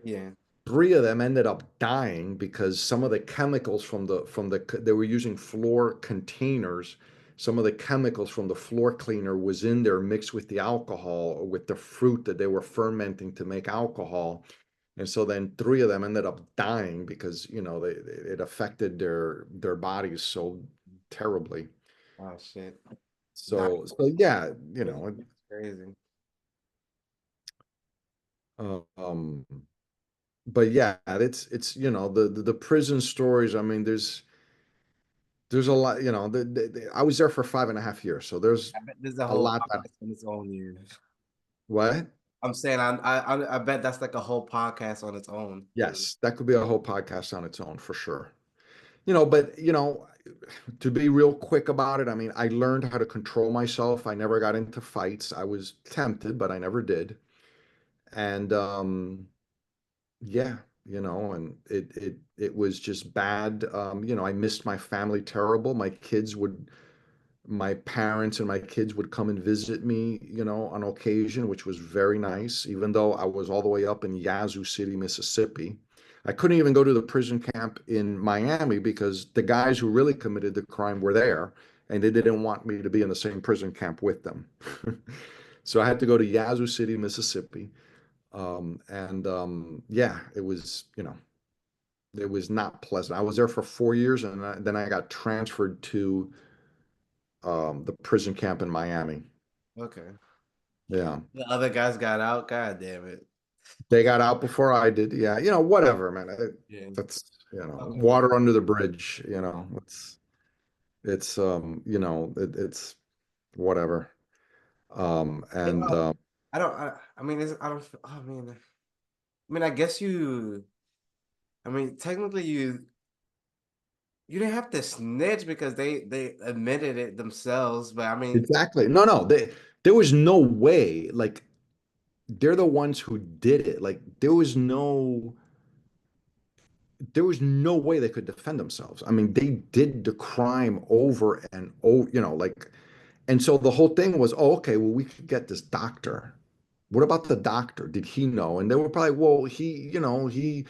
Yeah. 3 of them ended up dying because some of the chemicals they were using floor containers. Some of the chemicals from the floor cleaner was in there mixed with the alcohol or with the fruit that they were fermenting to make alcohol. And so then 3 of them ended up dying because it affected their bodies so terribly. Oh shit. That So yeah, is crazy. um, but yeah, it's the prison stories. I mean, there's a lot. I was there for 5.5 years, so there's I bet there's a a whole lot that podcast on its own here. what? I'm saying I bet that's like a whole podcast on its own. Yes, that could be a whole podcast on its own for sure. But to be real quick about it, I mean, I learned how to control myself. I never got into fights. I was tempted, but I never did. And yeah, and it was just bad. I missed my family terrible. My parents and my kids would come and visit me, on occasion, which was very nice, even though I was all the way up in Yazoo City, Mississippi. I couldn't even go to the prison camp in Miami because the guys who really committed the crime were there and they didn't want me to be in the same prison camp with them. So I had to go to Yazoo City, Mississippi. And yeah, it was not pleasant. I was there for 4 years and then I got transferred to the prison camp in Miami. Okay. Yeah. The other guys got out. God damn it. They got out before I did. Yeah. Whatever, man. Yeah. That's, Okay. water under the bridge, it's whatever. Yeah, And I don't. I mean, I don't. I mean, I guess you. I mean, technically, you didn't have to snitch because they admitted it themselves. But I mean, exactly. No, no, there was no way, like, they're the ones who did it. Like, there was no way they could defend themselves. I mean, they did the crime over and over, like, and so the whole thing was, oh, okay, well, we could get this doctor. What about the doctor? Did he know? And they were probably, well, he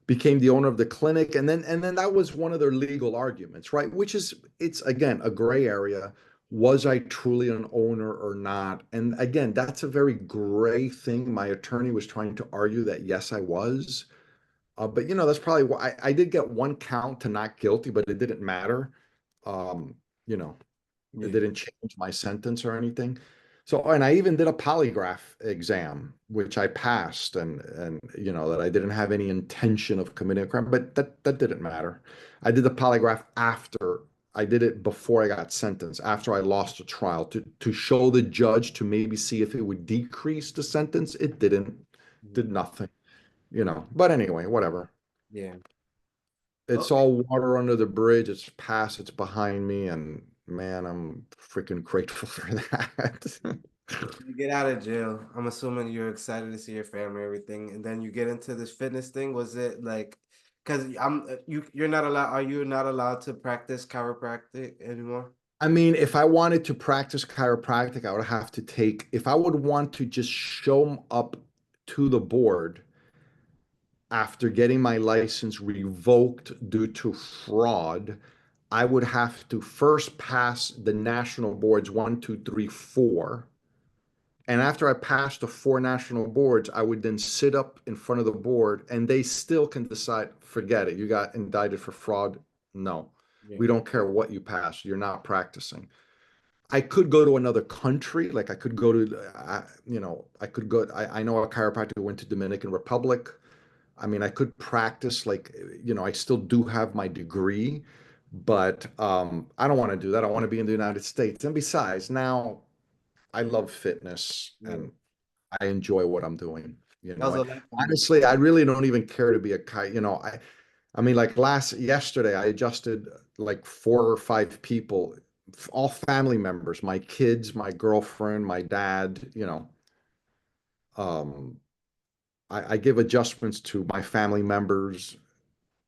became the owner of the clinic, and then that was one of their legal arguments, right? Which is, it's again a gray area. Was I truly an owner or not? And again, that's a very gray thing. My attorney was trying to argue that yes, I was. But that's probably why I did get one count to not guilty, but it didn't matter. Um, you know, it Yeah. didn't change my sentence or anything. So, and I even did a polygraph exam, which I passed, and that I didn't have any intention of committing a crime, but that didn't matter. I did the polygraph after I did it before I got sentenced, after I lost a trial to show the judge to maybe see if it would decrease the sentence. It didn't, Mhm. did nothing. But anyway, whatever. Yeah. It's Okay. all water under the bridge. It's past, it's behind me, and man, I'm freaking grateful for that. You get out of jail. I'm assuming you're excited to see your family, everything, and then you get into this fitness thing. Was it like, because you're not allowed? Are you not allowed to practice chiropractic anymore? I mean, if I wanted to practice chiropractic, I would have to take, if I would want to just show up to the board after getting my license revoked due to fraud, I would have to first pass the national boards one, two, three, four. And after I passed the four national boards, I would then sit up in front of the board and they still can decide, forget it. You got indicted for fraud. No, Yeah. we don't care what you pass. You're not practicing. I could go to another country. Like I could go to, I could go, I know a chiropractor who went to Dominican Republic. I mean, I could practice like, I still do have my degree, but I don't want to do that. I want to be in the United States. And besides, now I love fitness Yeah. and I enjoy what I'm doing. That was And a lifetime. honestly, I really don't even care to be a kite. I mean, like yesterday, I adjusted like four or five people, all family members, my kids, my girlfriend, my dad. Um, I give adjustments to my family members,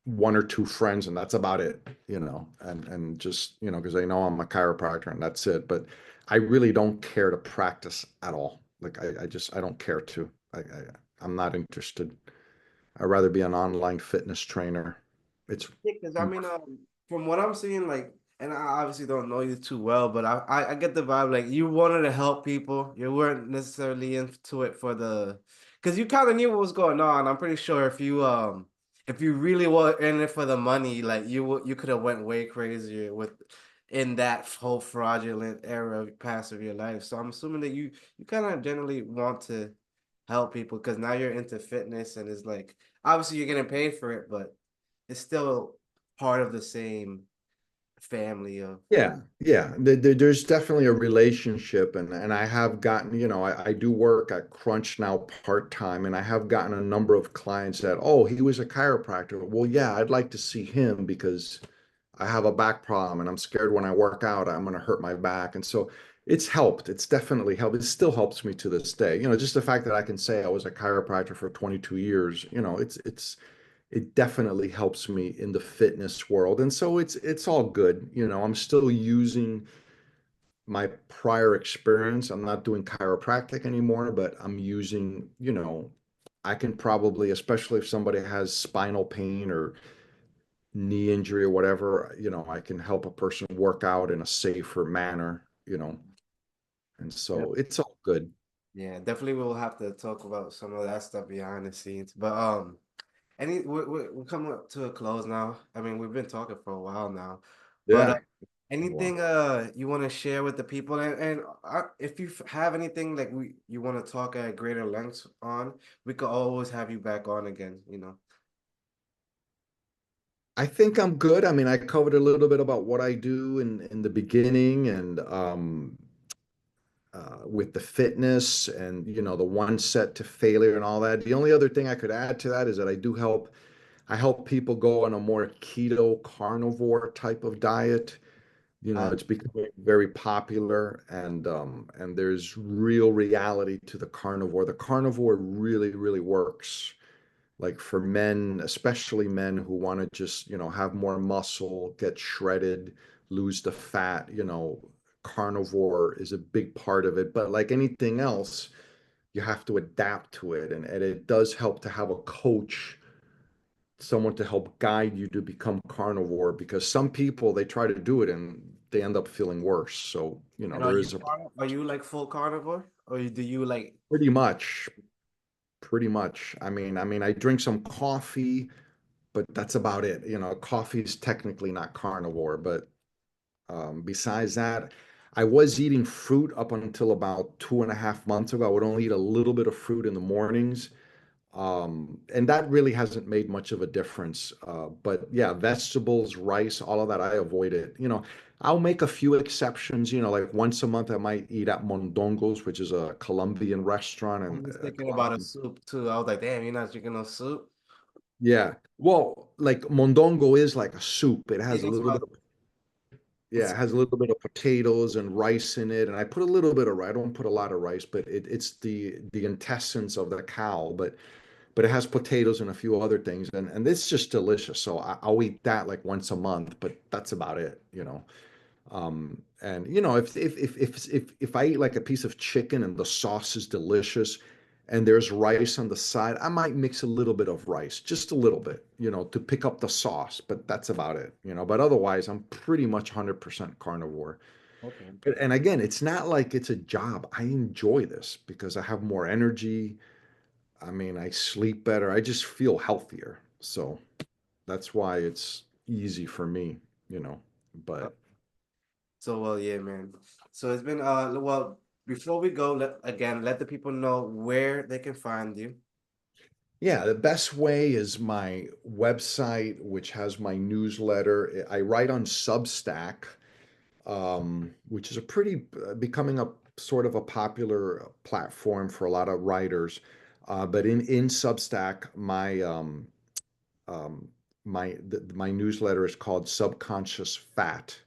one or two friends, and that's about it. And just because I know I'm a chiropractor and that's it. But I really don't care to practice at all. Like I don't care to. I'm not interested. I'd rather be an online fitness trainer. It's Yeah, because I mean, from what I'm seeing, like, and I obviously don't know you too well, but I get the vibe like you wanted to help people. You weren't necessarily into it for the, because you kind of knew what was going on. I'm pretty sure if you really were in it for the money, like you could have went way crazier with in that whole fraudulent era of past of your life. So I'm assuming that you kind of generally want to help people because now you're into fitness and it's like obviously you're getting paid for it, but it's still part of the same family of Yeah, yeah. There's definitely a relationship, and I have gotten, I do work at Crunch now part-time, and I have gotten a number of clients that, oh, he was a chiropractor. Well, yeah, I'd like to see him because I have a back problem and I'm scared when I work out, I'm going to hurt my back. And so it's helped. It's definitely helped. It still helps me to this day. Just the fact that I can say I was a chiropractor for 22 years, it definitely helps me in the fitness world. And so it's all good. I'm still using my prior experience. I'm not doing chiropractic anymore, but I'm using, I can probably, especially if somebody has spinal pain or knee injury or whatever, I can help a person work out in a safer manner. And yeah, so it's all good. yeah, definitely we'll have to talk about some of that stuff behind the scenes. But we're coming up to a close now. I mean, we've been talking for a while now, but Yeah. Well, anything you want to share with the people and if you have anything like you want to talk at greater lengths on, we could always have you back on again, you know. I think I'm good. I mean, I covered a little bit about what I do in the beginning and with the fitness and the one set to failure and all that. The only other thing I could add to that is that I help people go on a more keto carnivore type of diet. Uh, It's becoming very popular and there's real reality to the carnivore. The carnivore really, really works. Like for men, especially men who want to just, have more muscle, get shredded, lose the fat, carnivore is a big part of it. But like anything else, you have to adapt to it. And it does help to have a coach, someone to help guide you to become carnivore because some people they try to do it and they end up feeling worse. So, And there is a are you like full carnivore, or do you like? pretty much, pretty much. I drink some coffee, but that's about it. Coffee is technically not carnivore, but besides that, I was eating fruit up until about 2.5 months ago. I would only eat a little bit of fruit in the mornings. And that really hasn't made much of a difference. But yeah, vegetables, rice, all of that, I avoid it. I'll make a few exceptions. Like once a month, I might eat at Mondongo's, which is a Colombian restaurant, I'm and just thinking about a soup too. I was like, damn, you're not drinking no soup. yeah. Well, like Mondongo is like a soup. It Yeah, has a that's little what. bit of Yeah, it has a little bit of potatoes and rice in it, and I put a little bit of rice. I don't put a lot of rice, but it's the intestines of the cow, but it has potatoes and a few other things, and it's just delicious. So I'll eat that like once a month, but that's about it. And if I eat like a piece of chicken and the sauce is delicious and there's rice on the side, I might mix a little bit of rice, just a little bit, to pick up the sauce, but that's about it. But otherwise, I'm pretty much 100% carnivore. Okay. And again, it's not like it's a job. I enjoy this because I have more energy. I sleep better. I just feel healthier. So that's why it's easy for me. Uh, But So well, yeah, man. So it's been well. Before we go, let the people know where they can find you. yeah, the best way is my website, which has my newsletter. I write on Substack, which is a pretty becoming a sort of a popular platform for a lot of writers. But in Substack, um, my newsletter is called Subconscious Fat.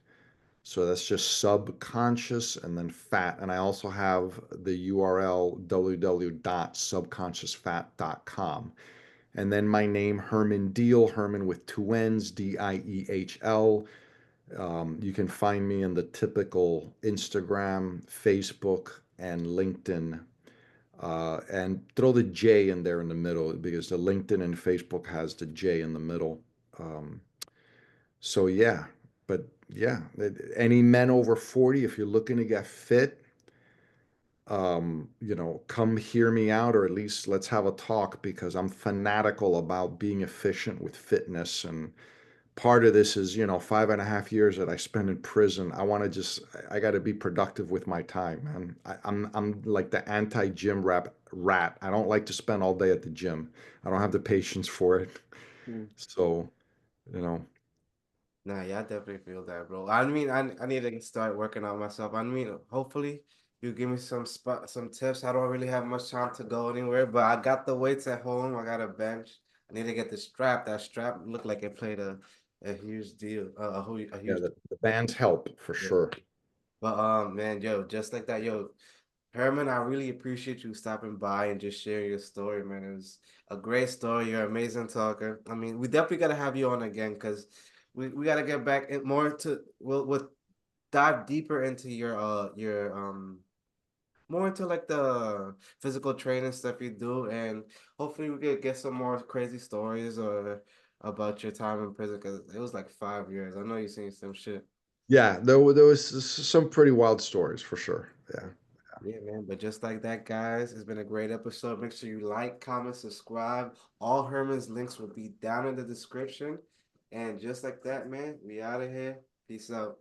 So that's just subconscious and then fat. And I also have the URL www.subconsciousfat.com. And then my name, Hermann Diehl, Herman with two N's, Diehl. You can find me in the typical Instagram, Facebook, and LinkedIn. And throw the J in there in the middle because the LinkedIn and Facebook has the J in the middle. Um, so yeah, but yeah, any men over 40, if you're looking to get fit, come hear me out, or at least let's have a talk because I'm fanatical about being efficient with fitness. And part of this is, 5.5 years that I spent in prison. I got to be productive with my time, man. I'm like the anti-gym rat. I don't like to spend all day at the gym. I don't have the patience for it. Mm. So, you know, Nah, yeah, I definitely feel that, bro. I need to start working out myself. Hopefully you give me some tips. I don't really have much time to go anywhere, but I got the weights at home. I got a bench. I need to get the strap. That strap looked like it played a huge deal. A yeah, huge. the bands help for Yeah. sure. But man, yo, just like that, yo, Herman, I really appreciate you stopping by and just sharing your story, man. It was a great story. You're an amazing talker. We definitely gotta have you on again because we gotta get back in more to we'll dive deeper into your more into like the physical training stuff you do, and hopefully we could get some more crazy stories or about your time in prison because it was like 5 years. I know you seen some shit. Yeah, there was some pretty wild stories for sure. Yeah. Yeah, man. But just like that, guys, it's been a great episode. Make sure you like, comment, subscribe. All Herman's links will be down in the description. And just like that, man, we out of here. Peace out.